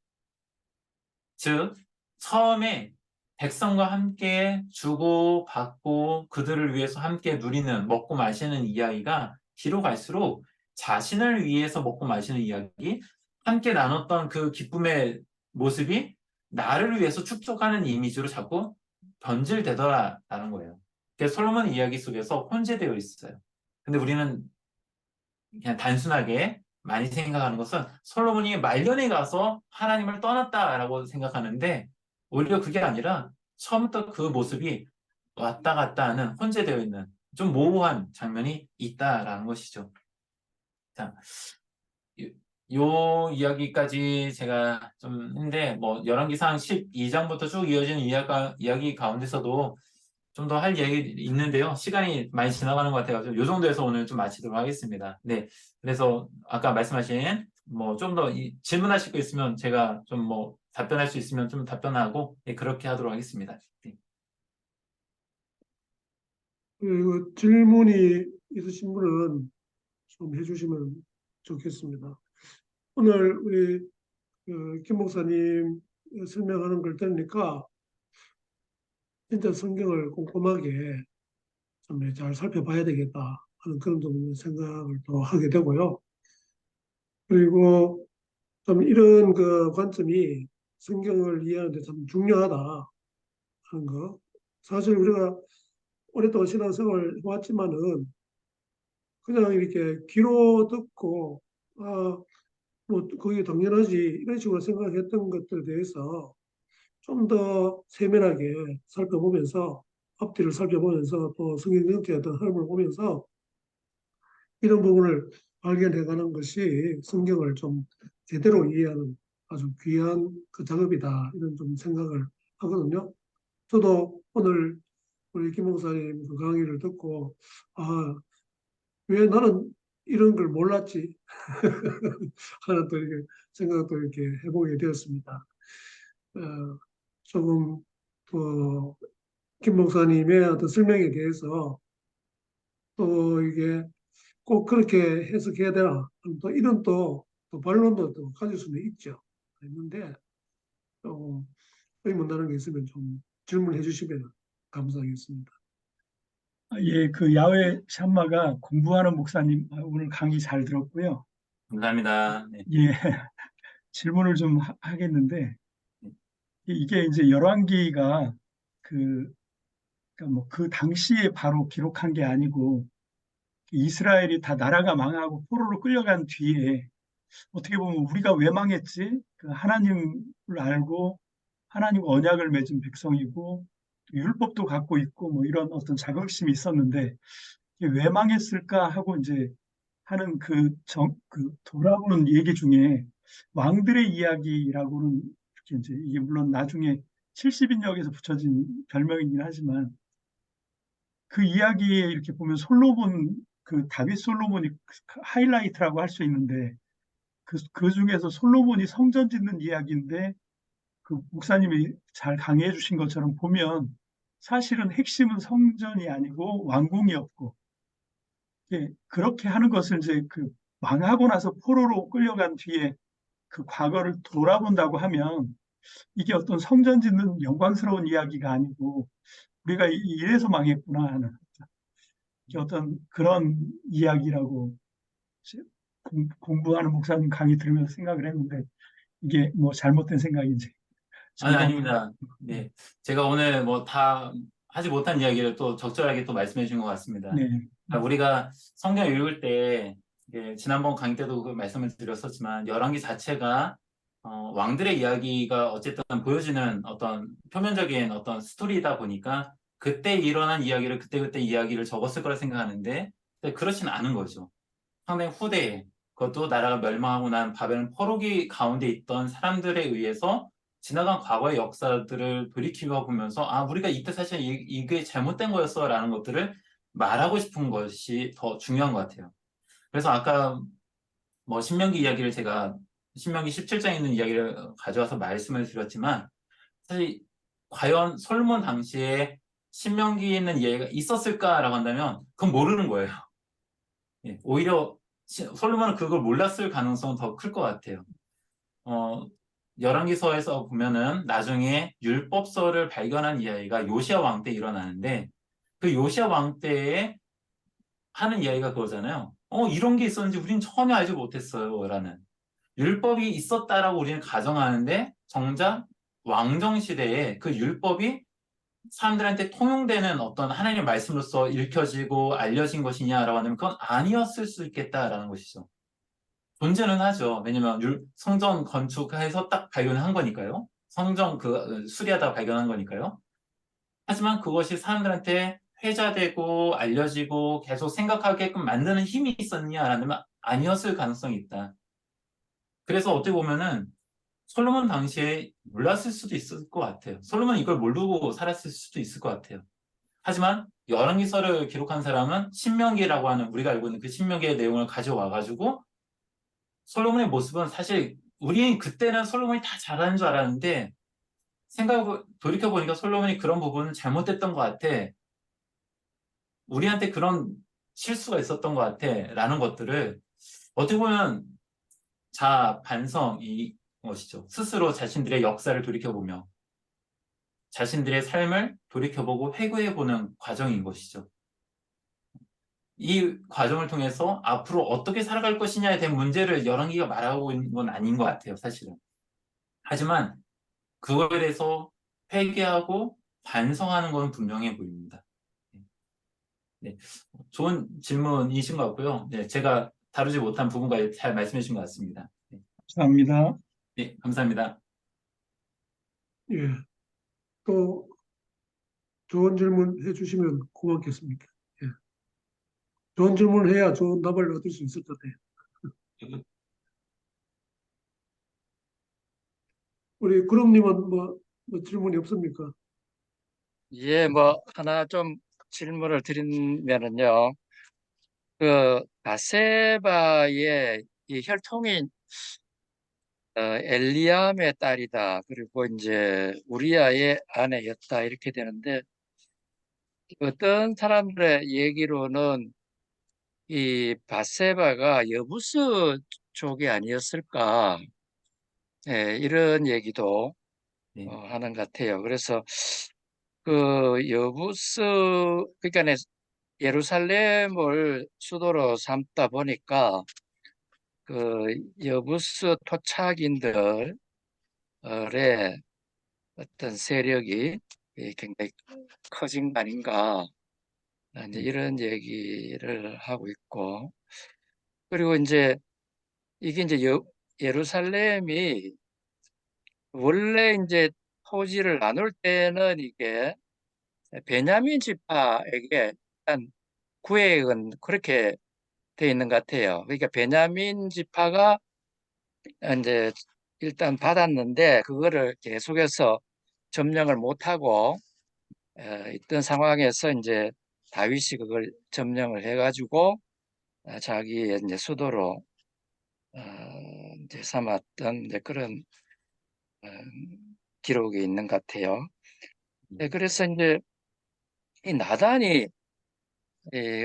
즉, 처음에 백성과 함께 주고 받고 그들을 위해서 함께 누리는 먹고 마시는 이야기가 뒤로 갈수록 자신을 위해서 먹고 마시는 이야기, 함께 나눴던 그 기쁨의 모습이 나를 위해서 축적하는 이미지로 자꾸 변질되더라라는 거예요. 그래서 솔로몬 이야기 속에서 혼재되어 있어요. 근데 우리는 그냥 단순하게 많이 생각하는 것은 솔로몬이 말년에 가서 하나님을 떠났다라고 생각하는데 오히려 그게 아니라 처음부터 그 모습이 왔다 갔다 하는 혼재되어 있는 좀 모호한 장면이 있다라는 것이죠. 자, 요 이야기까지 제가 좀 했는데 뭐 열왕기상 12장부터 쭉 이어지는 이야기 가운데서도 좀 더 할 얘기 있는데요. 시간이 많이 지나가는 것 같아가지고 요 정도에서 오늘 좀 마치도록 하겠습니다. 네, 그래서 아까 말씀하신 뭐 좀 더 질문하실 거 있으면 제가 좀 뭐 답변할 수 있으면 좀 답변하고 네, 그렇게 하도록 하겠습니다. 네. 그 질문이 있으신 분은 좀 해주시면 좋겠습니다. 오늘 우리 김 목사님 설명하는 걸 들으니까 진짜 성경을 꼼꼼하게 좀 잘 살펴봐야 되겠다 하는 그런 좀 생각을 또 하게 되고요. 그리고 좀 이런 그 관점이 성경을 이해하는 데 참 중요하다 하는 거. 사실 우리가 오랫동안 신앙생활을 해왔지만은 그냥 이렇게 귀로 듣고 뭐 그게 당연하지 이런 식으로 생각했던 것들에 대해서 좀 더 세밀하게 살펴보면서 앞뒤를 살펴보면서 또 성경 전체의 어떤 흐름을 보면서 이런 부분을 발견해가는 것이 성경을 좀 제대로 이해하는 아주 귀한 그 작업이다 이런 좀 생각을 하거든요. 저도 오늘 우리 김 목사님 그 강의를 듣고 왜 나는 이런 걸 몰랐지 하는 또 이렇게 생각도 이렇게 해보게 되었습니다. 어, 조금 김 목사님의 어떤 설명에 대해서 또 이게 꼭 그렇게 해석해야 되나 또 이런 또 반론도 또 가질 수는 있죠. 있는데 좀 의문나는 게 있으면 좀 질문해 주시면 감사하겠습니다. 예, 그 야외 샴마가 공부하는 목사님 오늘 강의 잘 들었고요. 감사합니다. 네. 예, 질문을 좀 하겠는데 이게 이제 열왕기가 그 그러니까 뭐 그 당시에 바로 기록한 게 아니고 이스라엘이 다 나라가 망하고 포로로 끌려간 뒤에 어떻게 보면 우리가 왜 망했지? 그 하나님을 알고 하나님과 언약을 맺은 백성이고 또 율법도 갖고 있고 뭐 이런 어떤 자긍심이 있었는데 이게 왜 망했을까 하고 이제 하는 그 돌아보는 얘기 중에 왕들의 이야기라고는 이렇게 이제 이게 물론 나중에 70인역에서 붙여진 별명이긴 하지만 그 이야기에 이렇게 보면 솔로몬 그 다윗 솔로몬이 하이라이트라고 할 수 있는데 그 중에서 솔로몬이 성전 짓는 이야기인데 그 목사님이 잘 강의해 주신 것처럼 보면 사실은 핵심은 성전이 아니고 왕궁이었고 예, 그렇게 하는 것을 이제 그 망하고 나서 포로로 끌려간 뒤에 그 과거를 돌아본다고 하면 이게 어떤 성전 짓는 영광스러운 이야기가 아니고 우리가 이래서 망했구나 하는 이게 어떤 그런 이야기라고 공부하는 목사님 강의 들으면서 생각을 했는데 이게 뭐 잘못된 생각인지 아니, 정정. 아닙니다. 네. 제가 오늘 뭐 다 하지 못한 이야기를 또 적절하게 또 말씀해 주신 것 같습니다. 네, 우리가 성경 읽을 때 지난번 강의 때도 그 말씀을 드렸었지만 열왕기 자체가 왕들의 이야기가 어쨌든 보여지는 어떤 표면적인 어떤 스토리이다 보니까 그때 일어난 이야기를 그때그때 이야기를 적었을 거라 생각하는데 그렇진 않은 거죠. 상당히 후대에 그것도 나라가 멸망하고 난 바벨론 포로기 가운데 있던 사람들에 의해서 지나간 과거의 역사들을 돌이켜 보면서 우리가 이때 사실 이게 잘못된 거였어 라는 것들을 말하고 싶은 것이 더 중요한 것 같아요. 그래서 아까 뭐 신명기 이야기를 제가 신명기 17장에 있는 이야기를 가져와서 말씀을 드렸지만 사실 과연 솔로몬 당시에 신명기에 있는 이야기가 있었을까라고 한다면 그건 모르는 거예요. 예, 오히려 솔로몬은 그걸 몰랐을 가능성은 더 클 것 같아요. 어, 열왕기서에서 보면은 나중에 율법서를 발견한 이야기가 요시야 왕 때 일어나는데 그 요시야 왕 때에 하는 이야기가 그거잖아요. 이런 게 있었는지 우린 전혀 알지 못했어요. 라는. 율법이 있었다라고 우리는 가정하는데 정작 왕정 시대에 그 율법이 사람들한테 통용되는 어떤 하나님의 말씀으로서 읽혀지고 알려진 것이냐라고 하면 그건 아니었을 수 있겠다라는 것이죠. 존재는 하죠. 왜냐면 성전 건축해서 딱 발견한 거니까요. 성전 수리하다가 발견한 거니까요. 하지만 그것이 사람들한테 회자되고 알려지고 계속 생각하게끔 만드는 힘이 있었냐라는 말 아니었을 가능성이 있다. 그래서 어떻게 보면은 솔로몬 당시에 몰랐을 수도 있을 것 같아요. 솔로몬 이걸 모르고 살았을 수도 있을 것 같아요. 하지만 열왕기서를 기록한 사람은 신명기라고 하는 우리가 알고 있는 그 신명기의 내용을 가져와 가지고 솔로몬의 모습은 사실 우리 그때는 솔로몬이 다 잘하는 줄 알았는데 돌이켜 보니까 솔로몬이 그런 부분은 잘못됐던 것 같아. 우리한테 그런 실수가 있었던 것 같아. 라는 것들을 어떻게 보면 반성이 것이죠. 스스로 자신들의 역사를 돌이켜보며 자신들의 삶을 돌이켜보고 회고해보는 과정인 것이죠. 이 과정을 통해서 앞으로 어떻게 살아갈 것이냐에 대한 문제를 열왕기가 말하고 있는 건 아닌 것 같아요, 사실은. 하지만 그거에 대해서 회개하고 반성하는 건 분명해 보입니다. 네, 좋은 질문이신 것 같고요. 네, 제가 다루지 못한 부분까지 잘 말씀해 주신 것 같습니다. 네, 감사합니다. 네, 감사합니다. 예, 또 좋은 질문 해주시면 고맙겠습니다. 예, 좋은 질문을 해야 좋은 답을 얻을 수 있을 것 같아요. 우리 구름님은 뭐 질문이 없습니까? 예, 뭐 하나 좀 질문을 드리면은요. 그 바세바의 이 혈통이 엘리암의 딸이다. 그리고 이제 우리아의 아내였다. 이렇게 되는데 어떤 사람들의 얘기로는 이 바세바가 여부스 족이 아니었을까? 이런 얘기도 네, 하는 것 같아요. 그래서 그 여부스 그러니까 예루살렘을 수도로 삼다 보니까 그 여부스 토착인들의 어떤 세력이 굉장히 커진 거 아닌가 이제 네, 이런 얘기를 하고 있고 그리고 이제 이게 이제 예루살렘이 원래 이제 토지를 나눌 때는 이게 베냐민 지파에게 일단 구획은 그렇게 돼 있는 것 같아요. 그러니까 베냐민 지파가 이제 일단 받았는데 그거를 계속해서 점령을 못하고 있던 상황에서 이제 다윗이 그걸 점령을 해가지고 자기의 이제 수도로 어, 이제 삼았던 이제 그런 어, 기록이 있는 것 같아요. 네, 그래서 이제 이 나단이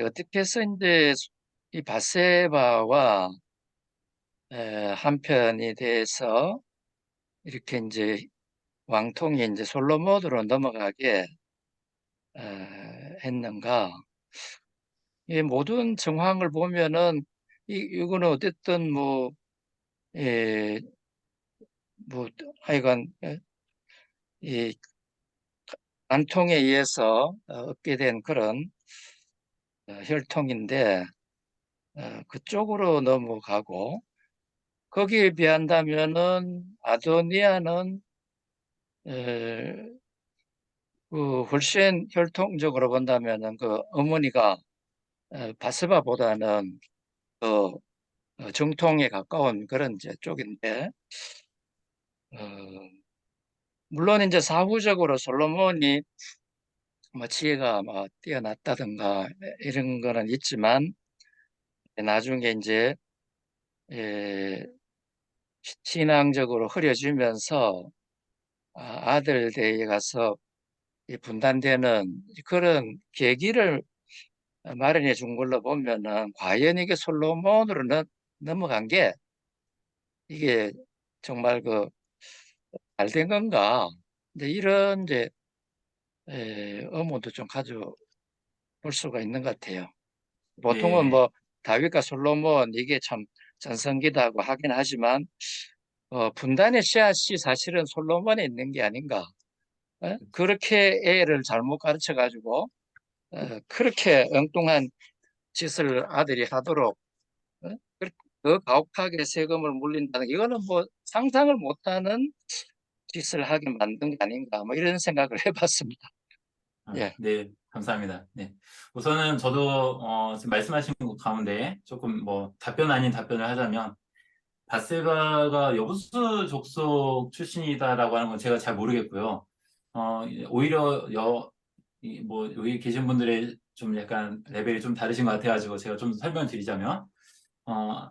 어떻게 해서 이제 이 바세바와 한편이 돼서 이렇게 이제 왕통이 이제 솔로몬으로 넘어가게 했는가? 이 모든 정황을 보면은 이거는 어쨌든 예, 뭐 하여간 이 관통에 의해서 얻게 된 그런 혈통인데 그쪽으로 넘어가고 거기에 비한다면은 아도니아는 에, 그 훨씬 혈통적으로 본다면은 그 어머니가 바스바보다는 더 정통에 가까운 그런 이제 쪽인데 어, 물론 이제 사후적으로 솔로몬이 뭐 지혜가 뭐 뛰어났다든가 이런 거는 있지만 나중에 이제 예, 신앙적으로 흐려지면서 아들 대에 가서 이 분단되는 그런 계기를 마련해 준 걸로 보면은 과연 이게 솔로몬으로 넘어간 게 이게 정말 그 잘 된 건가? 근데 이런 이제 의문도 좀 가져볼 수가 있는 것 같아요. 보통은 네, 뭐 다윗과 솔로몬 이게 참 전성기다고 하긴 하지만 분단의 씨앗이 사실은 솔로몬에 있는 게 아닌가? 그렇게 애를 잘못 가르쳐 가지고 그렇게 엉뚱한 짓을 아들이 하도록 어? 그 가혹하게 세금을 물린다는 게 이거는 뭐 상상을 못하는 짓을 하게 만든 게 아닌가 뭐 이런 생각을 해봤습니다. 예. 네, 감사합니다. 네. 우선은 저도 지금 말씀하신 것 가운데 조금 뭐 답변 아닌 답변을 하자면 바세바가 여부수 족속 출신이다라고 하는 건 제가 잘 모르겠고요. 오히려 뭐 여기 계신 분들의 좀 약간 레벨이 좀 다르신 것 같아가지고 제가 좀 설명을 드리자면 어,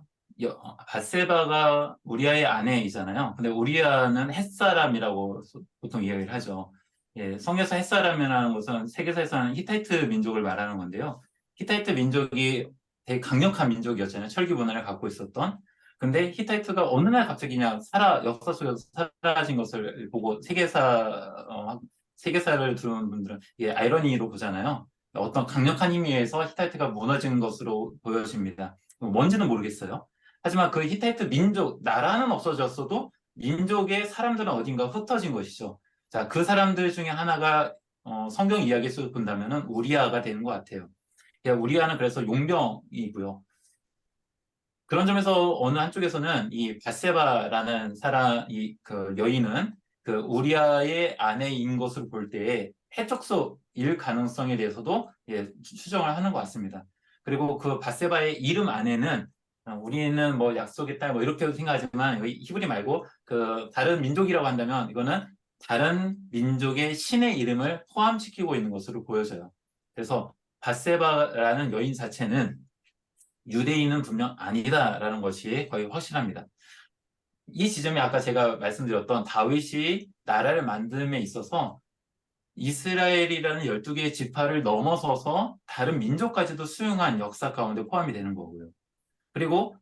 바세바가 우리아의 아내이잖아요. 근데 우리아는 햇사람이라고 보통 이야기를 하죠. 예, 성경에서 햇사람이라는 것은 세계사에서는 히타이트 민족을 말하는 건데요. 히타이트 민족이 되게 강력한 민족이었잖아요. 철기 문화를 갖고 있었던. 근데 히타이트가 어느 날 갑자기 그냥 역사 속에서 사라진 것을 보고 세계사를 들은 분들은 이게 아이러니로 보잖아요. 어떤 강력한 힘에 의해서 히타이트가 무너진 것으로 보여집니다. 뭔지는 모르겠어요. 하지만 그 히타이트 민족, 나라는 없어졌어도 민족의 사람들은 어딘가 흩어진 것이죠. 자, 그 사람들 중에 하나가 성경 이야기에서 본다면은 우리아가 되는 것 같아요. 우리아는 그래서 용병이고요. 그런 점에서 어느 한쪽에서는 이 바세바라는 그 여인은 그 우리아의 아내인 것으로 볼 때에 해적서일 가능성에 대해서도 추정을 하는 것 같습니다. 그리고 그 바세바의 이름 안에는 우리는 뭐 약속의 딸 뭐 이렇게 생각하지만 여기 히브리 말고 그 다른 민족이라고 한다면 이거는 다른 민족의 신의 이름을 포함시키고 있는 것으로 보여져요. 그래서 바세바라는 여인 자체는 유대인은 분명 아니다라는 것이 거의 확실합니다. 이 지점이 아까 제가 말씀드렸던 다윗이 나라를 만듦에 있어서 이스라엘이라는 12개의 지파를 넘어서서 다른 민족까지도 수용한 역사 가운데 포함이 되는 거고요. 그리고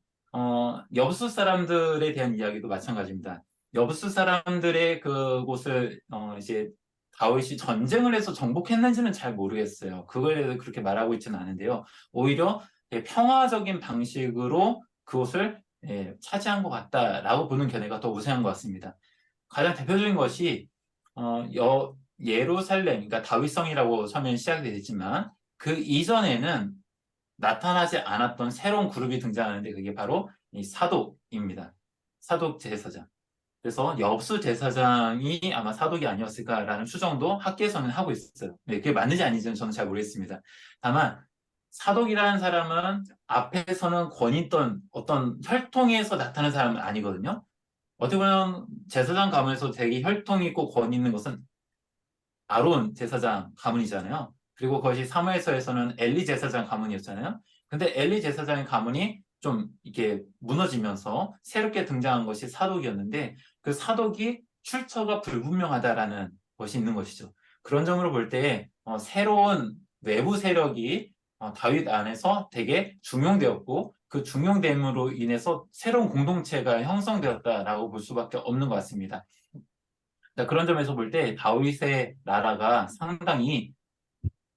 여부수 사람들에 대한 이야기도 마찬가지입니다. 여부수 사람들의 그곳을 이제 다윗이 전쟁을 해서 정복했는지는 잘 모르겠어요. 그거에 대해서 그렇게 말하고 있지는 않은데요. 오히려 평화적인 방식으로 그곳을 차지한 것 같다라고 보는 견해가 더 우세한 것 같습니다. 가장 대표적인 것이 예루살렘, 그러니까 다윗성이라고 처음에 시작이 됐지만 그 이전에는 나타나지 않았던 새로운 그룹이 등장하는데 그게 바로 이 사독입니다. 사독 제사장. 그래서 엽수 제사장이 아마 사독이 아니었을까라는 추정도 학계에서는 하고 있어요. 네, 그게 맞는지 아닌지는 저는 잘 모르겠습니다. 다만 사독이라는 사람은 앞에서는 권위 있던 어떤 혈통에서 나타나는 사람은 아니거든요. 어떻게 보면 제사장 가문에서 되게 혈통 있고 권위 있는 것은 아론 제사장 가문이잖아요. 그리고 그것이 사무엘서에서는 엘리 제사장 가문이었잖아요. 근데 엘리 제사장의 가문이 좀 이렇게 무너지면서 새롭게 등장한 것이 사독이었는데 그 사독이 출처가 불분명하다라는 것이 있는 것이죠. 그런 점으로 볼 때 새로운 외부 세력이 다윗 안에서 되게 중용되었고 그 중용됨으로 인해서 새로운 공동체가 형성되었다라고 볼 수밖에 없는 것 같습니다. 그런 점에서 볼 때 다윗의 나라가 상당히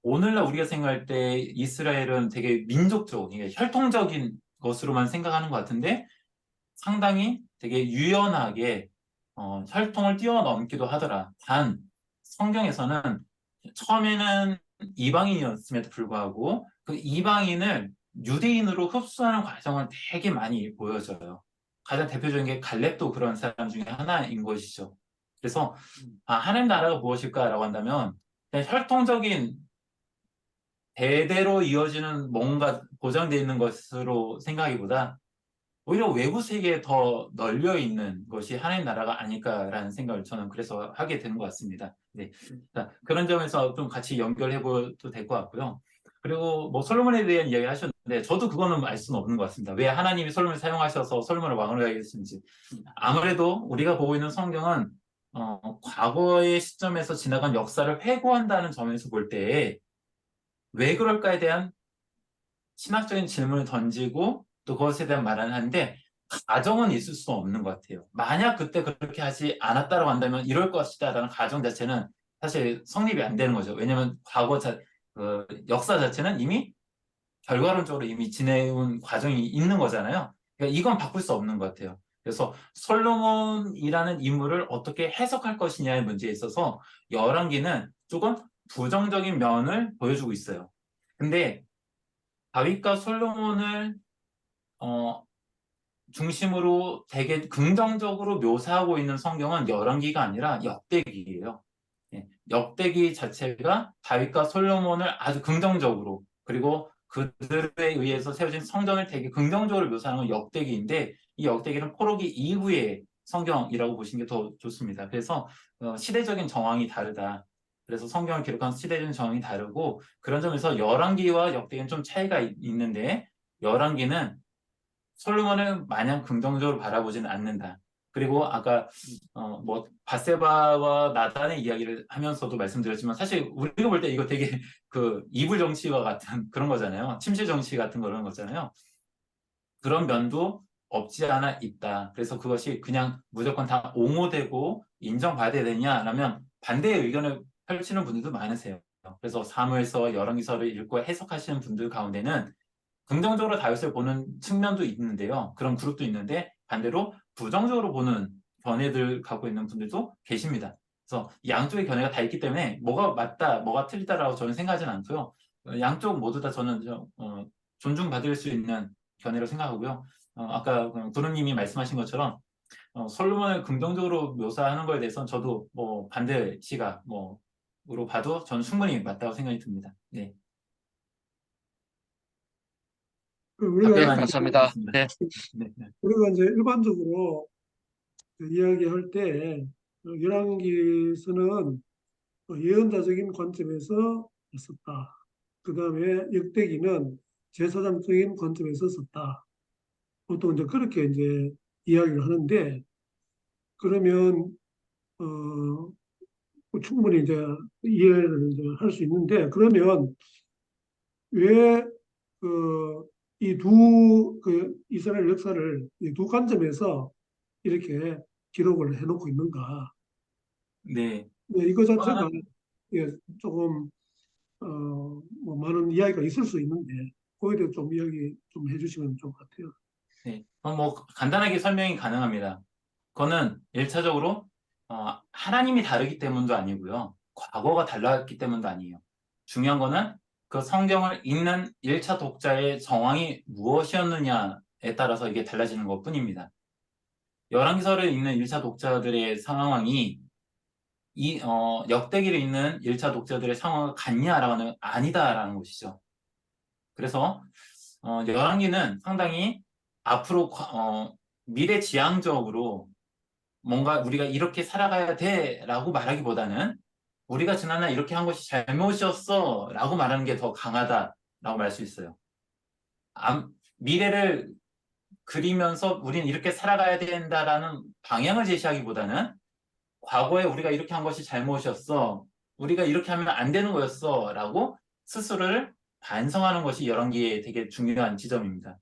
오늘날 우리가 생각할 때 이스라엘은 되게 민족적, 이게 혈통적인 것으로만 생각하는 것 같은데 상당히 되게 유연하게 혈통을 뛰어넘기도 하더라. 단 성경에서는 처음에는 이방인이었음에도 불구하고 그 이방인을 유대인으로 흡수하는 과정을 되게 많이 보여줘요. 가장 대표적인 게 갈렙도 그런 사람 중에 하나인 것이죠. 그래서 하나님 나라가 무엇일까라고 한다면 그냥 혈통적인 대대로 이어지는 뭔가 보장되어 있는 것으로 생각하기보다 오히려 외부 세계에 더 널려 있는 것이 하나님 나라가 아닐까라는 생각을 저는 그래서 하게 되는 것 같습니다. 네. 자, 그런 점에서 좀 같이 연결해 봐도 될 것 같고요. 그리고 뭐 솔로몬에 대한 이야기 하셨는데 저도 그거는 알 수는 없는 것 같습니다. 왜 하나님이 솔로몬을 사용하셔서 솔로몬을 왕으로 하게 했는지. 아무래도 우리가 보고 있는 성경은 과거의 시점에서 지나간 역사를 회고한다는 점에서 볼 때 왜 그럴까에 대한 신학적인 질문을 던지고 또 그것에 대한 말을 하는데 가정은 있을 수 없는 것 같아요. 만약 그때 그렇게 하지 않았다고 한다면 이럴 것이다라는 가정 자체는 사실 성립이 안 되는 거죠. 왜냐하면 그 역사 자체는 이미 결과론적으로 이미 지내온 과정이 있는 거잖아요. 그러니까 이건 바꿀 수 없는 것 같아요. 그래서 솔로몬이라는 인물을 어떻게 해석할 것이냐의 문제에 있어서 열왕기는 조금 부정적인 면을 보여주고 있어요. 근데 다윗과 솔로몬을 어, 중심으로 되게 긍정적으로 묘사하고 있는 성경은 열왕기가 아니라 역대기예요. 예, 역대기 자체가 다윗과 솔로몬을 아주 긍정적으로 그리고 그들에 의해서 세워진 성전을 되게 긍정적으로 묘사하는 건 역대기인데 이 역대기는 포로기 이후의 성경이라고 보시는 게 더 좋습니다. 그래서 시대적인 정황이 다르다. 그래서 성경을 기록한 시대적인 정황이 다르고 그런 점에서 열왕기와 역대기는 좀 차이가 있는데 열왕기는 솔로몬을 마냥 긍정적으로 바라보지는 않는다. 그리고 아까 뭐 밧세바와 나단의 이야기를 하면서도 말씀드렸지만 사실 우리가 볼 때 이거 되게 그 이불 정치와 같은 그런 거잖아요. 침실 정치 같은 그런 거잖아요. 그런 면도 없지 않아 있다. 그래서 그것이 그냥 무조건 다 옹호되고 인정받아야 되냐라면 반대의 의견을 펼치는 분들도 많으세요. 그래서 사무엘서와 열왕기서를 읽고 해석하시는 분들 가운데는 긍정적으로 다윗을 보는 측면도 있는데요. 그런 그룹도 있는데 반대로 부정적으로 보는 견해들 갖고 있는 분들도 계십니다. 그래서 양쪽의 견해가 다 있기 때문에 뭐가 맞다, 뭐가 틀리다라고 저는 생각하지는 않고요. 양쪽 모두 다 저는 존중받을 수 있는 견해로 생각하고요. 아까 구름님이 말씀하신 것처럼 솔로몬을 긍정적으로 묘사하는 거에 대해서는 저도 뭐 반대 시각 뭐으로 봐도 저는 충분히 맞다고 생각이 듭니다. 네, 우리가 네, 답변한 게 감사합니다. 있습니다. 네. 네, 네. 우리가 이제 일반적으로 이야기할 때 열왕기서는 예언자적인 관점에서 썼다. 그 다음에 역대기는 제사장적인 관점에서 썼다. 보통 이제 그렇게 이제 이야기를 하는데 그러면 충분히 이제 이해를 이제 할 수 있는데 그러면 왜 이 이스라엘 역사를 이 두 관점에서 이렇게 기록을 해놓고 있는가? 네. 네, 이거 자체가 그거는 예, 조금 뭐 많은 이야기가 있을 수 있는데 거기에 대해 좀 이야기 좀 해주시면 좋을 것 같아요. 네. 뭐 간단하게 설명이 가능합니다. 그거는 1차적으로 하나님이 다르기 때문도 아니고요. 과거가 달랐기 때문도 아니에요. 중요한 거는 그 성경을 읽는 1차 독자의 정황이 무엇이었느냐에 따라서 이게 달라지는 것뿐입니다. 열왕기서를 읽는 1차 독자들의 상황이 역대기를 읽는 1차 독자들의 상황과 같냐라고 하면 아니다라는 것이죠. 그래서 열왕기는 상당히 앞으로 미래지향적으로 뭔가 우리가 이렇게 살아가야 돼라고 말하기보다는 우리가 지난날 이렇게 한 것이 잘못이었어라고 말하는 게 더 강하다라고 말 수 있어요. 미래를 그리면서 우리는 이렇게 살아가야 된다라는 방향을 제시하기보다는 과거에 우리가 이렇게 한 것이 잘못이었어. 우리가 이렇게 하면 안 되는 거였어라고 스스로를 반성하는 것이 열왕기의 되게 중요한 지점입니다.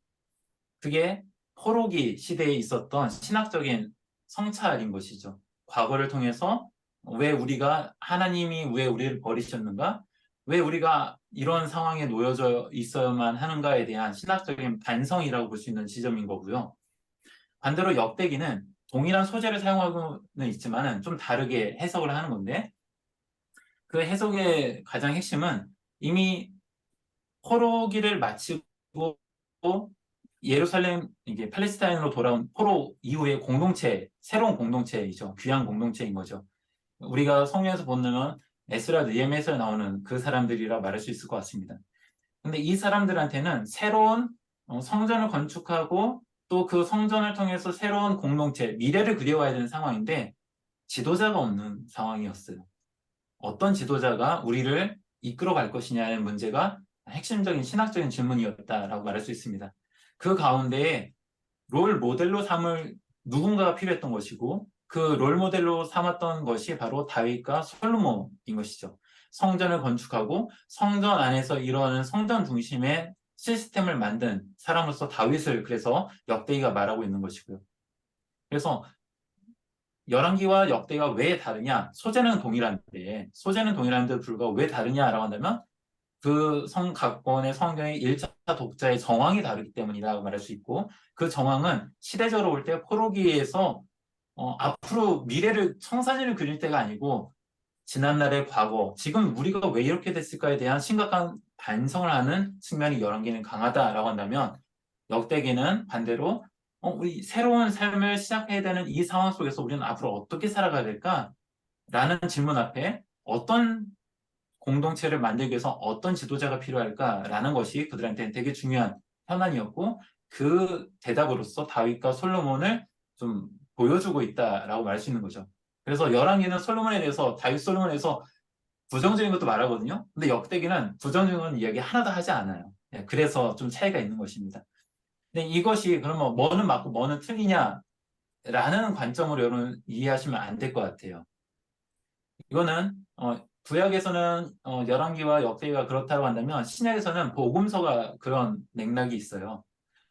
그게 포로기 시대에 있었던 신학적인 성찰인 것이죠. 과거를 통해서 하나님이 왜 우리를 버리셨는가? 왜 우리가 이런 상황에 놓여져 있어야만 하는가에 대한 신학적인 반성이라고 볼 수 있는 지점인 거고요. 반대로 역대기는 동일한 소재를 사용하고는 있지만 좀 다르게 해석을 하는 건데 그 해석의 가장 핵심은 이미 포로기를 마치고 예루살렘 이게 팔레스타인으로 돌아온 포로 이후의 새로운 공동체이죠. 귀한 공동체인 거죠. 우리가 성경에서 보면 에스라, 느헤미야에서 나오는 그 사람들이라 말할 수 있을 것 같습니다. 근데 이 사람들한테는 새로운 성전을 건축하고 또 그 성전을 통해서 새로운 공동체, 미래를 그려와야 되는 상황인데 지도자가 없는 상황이었어요. 어떤 지도자가 우리를 이끌어 갈 것이냐는 문제가 핵심적인 신학적인 질문이었다라고 말할 수 있습니다. 그 가운데에 롤 모델로 삼을 누군가가 필요했던 것이고 그 롤 모델로 삼았던 것이 바로 다윗과 솔로몬인 것이죠. 성전을 건축하고 성전 안에서 이루어가는 성전 중심의 시스템을 만든 사람으로서 다윗을 그래서 역대기가 말하고 있는 것이고요. 그래서 열왕기와 역대가 왜 다르냐? 소재는 동일한데 불구하고 왜 다르냐라고 한다면 그 각권의 성경의 1차 독자의 정황이 다르기 때문이라고 말할 수 있고 그 정황은 시대적으로 볼 때 포로기에서 앞으로 미래를 청사진을 그릴 때가 아니고 지난날의 과거, 지금 우리가 왜 이렇게 됐을까에 대한 심각한 반성을 하는 측면이 열왕기는 강하다라고 한다면 역대기는 반대로 우리 새로운 삶을 시작해야 되는 이 상황 속에서 우리는 앞으로 어떻게 살아가야 될까? 라는 질문 앞에 어떤 공동체를 만들기 위해서 어떤 지도자가 필요할까라는 것이 그들한테는 되게 중요한 현안이었고 그 대답으로서 다윗과 솔로몬을 좀 보여주고 있다라고 말할 수 있는 거죠. 그래서 열왕기는 솔로몬에 대해서 다윗 솔로몬에 대해서 부정적인 것도 말하거든요. 근데 역대기는 부정적인 이야기 하나도 하지 않아요. 예, 그래서 좀 차이가 있는 것입니다. 근데 이것이 그러면 뭐는 맞고 뭐는 틀리냐라는 관점으로 여러분 이해하시면 안 될 것 같아요. 이거는 구약에서는 열왕기와 역대기가 그렇다고 한다면 신약에서는 복음서가 그런 맥락이 있어요.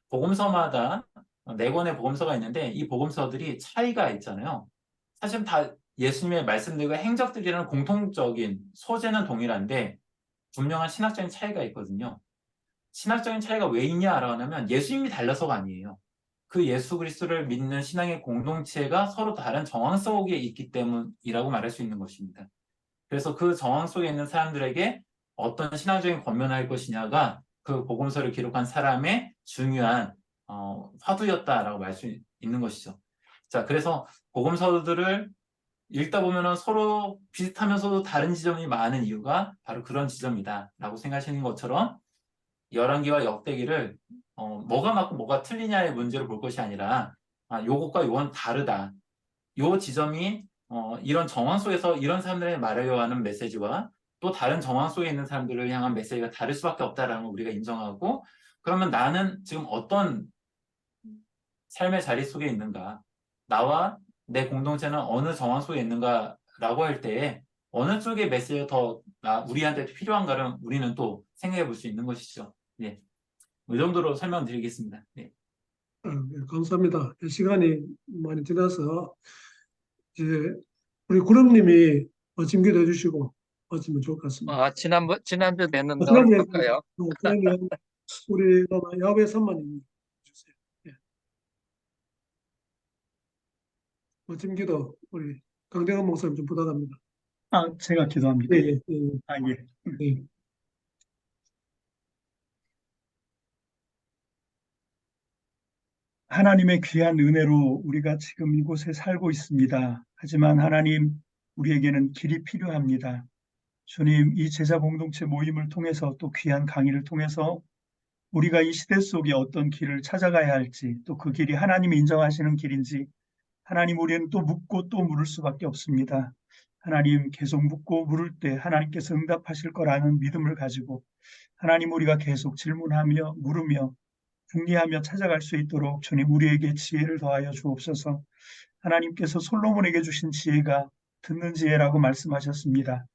복음서마다 네 권의 복음서가 있는데 이 복음서들이 차이가 있잖아요. 사실 다 예수님의 말씀들과 행적들이라는 공통적인 소재는 동일한데 분명한 신학적인 차이가 있거든요. 신학적인 차이가 왜 있냐라고 하면 예수님이 달라서가 아니에요. 그 예수 그리스도를 믿는 신앙의 공동체가 서로 다른 정황 속에 있기 때문이라고 말할 수 있는 것입니다. 그래서 그 정황 속에 있는 사람들에게 어떤 신앙적인 권면을 할 것이냐가 그 복음서를 기록한 사람의 중요한 화두였다라고 말 수 있는 것이죠. 자, 그래서 복음서들을 읽다 보면은 서로 비슷하면서도 다른 지점이 많은 이유가 바로 그런 지점이다라고 생각하시는 것처럼 열왕기와 역대기를 뭐가 맞고 뭐가 틀리냐의 문제로 볼 것이 아니라 요것과 요건 다르다. 요 지점이 이런 정황 속에서 이런 사람들에게 말하려고 하는 메시지와 또 다른 정황 속에 있는 사람들을 향한 메시지가 다를 수밖에 없다라는 걸 우리가 인정하고 그러면 나는 지금 어떤 삶의 자리 속에 있는가? 나와 내 공동체는 어느 정황 속에 있는가라고 할 때에 어느 쪽의 메시지가 더 우리한테 필요한가를 우리는 또 생각해 볼 수 있는 것이죠. 네. 이 정도로 설명드리겠습니다. 네. 네, 감사합니다. 시간이 많이 지나서 이제 우리 구름님이 징계도 해주시고 마치면 좋을 것 같습니다. 지난주 뵀는데 오늘 그러면 볼까요? 그러면 우리 야외 선만님 주세요. 예. 징계도 우리 강대건 목사님 좀 부탁합니다. 제가 예, 기도합니다. 예, 예, 예. 예. 하나님의 귀한 은혜로 우리가 지금 이곳에 살고 있습니다. 하지만 하나님, 우리에게는 길이 필요합니다. 주님, 이 제자 공동체 모임을 통해서 또 귀한 강의를 통해서 우리가 이 시대 속에 어떤 길을 찾아가야 할지, 또 그 길이 하나님이 인정하시는 길인지, 하나님, 우리는 또 묻고 또 물을 수밖에 없습니다. 하나님, 계속 묻고 물을 때 하나님께서 응답하실 거라는 믿음을 가지고 하나님, 우리가 계속 질문하며 물으며 궁리하며 찾아갈 수 있도록 주님 우리에게 지혜를 더하여 주옵소서. 하나님께서 솔로몬에게 주신 지혜가 듣는 지혜라고 말씀하셨습니다.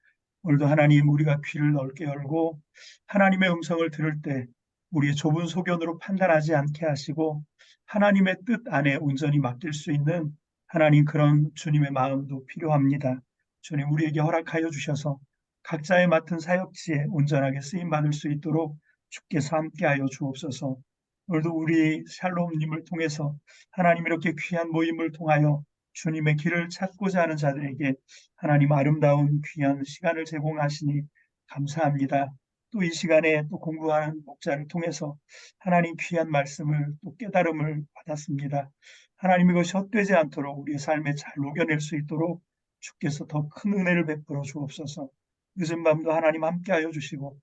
오늘도 하나님 우리가 귀를 넓게 열고 하나님의 음성을 들을 때 우리의 좁은 소견으로 판단하지 않게 하시고 하나님의 뜻 안에 온전히 맡길 수 있는 하나님 그런 주님의 마음도 필요합니다. 주님 우리에게 허락하여 주셔서 각자의 맡은 사역지에 온전하게 쓰임받을 수 있도록 주께서 함께하여 주옵소서. 오늘도 우리 샬롬님을 통해서 하나님 이렇게 귀한 모임을 통하여 주님의 길을 찾고자 하는 자들에게 하나님 아름다운 귀한 시간을 제공하시니 감사합니다. 또 이 시간에 또 공부하는 목자를 통해서 하나님 귀한 말씀을 또 깨달음을 받았습니다. 하나님 이것이 헛되지 않도록 우리의 삶에 잘 녹여낼 수 있도록 주께서 더 큰 은혜를 베풀어 주옵소서. 늦은 밤도 하나님 함께하여 주시고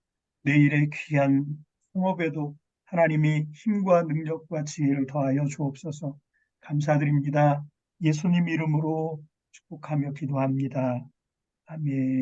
내일의 귀한 성업에도 하나님이 힘과 능력과 지혜를 더하여 주옵소서. 감사드립니다. 예수님 이름으로 축복하며 기도합니다. 아멘.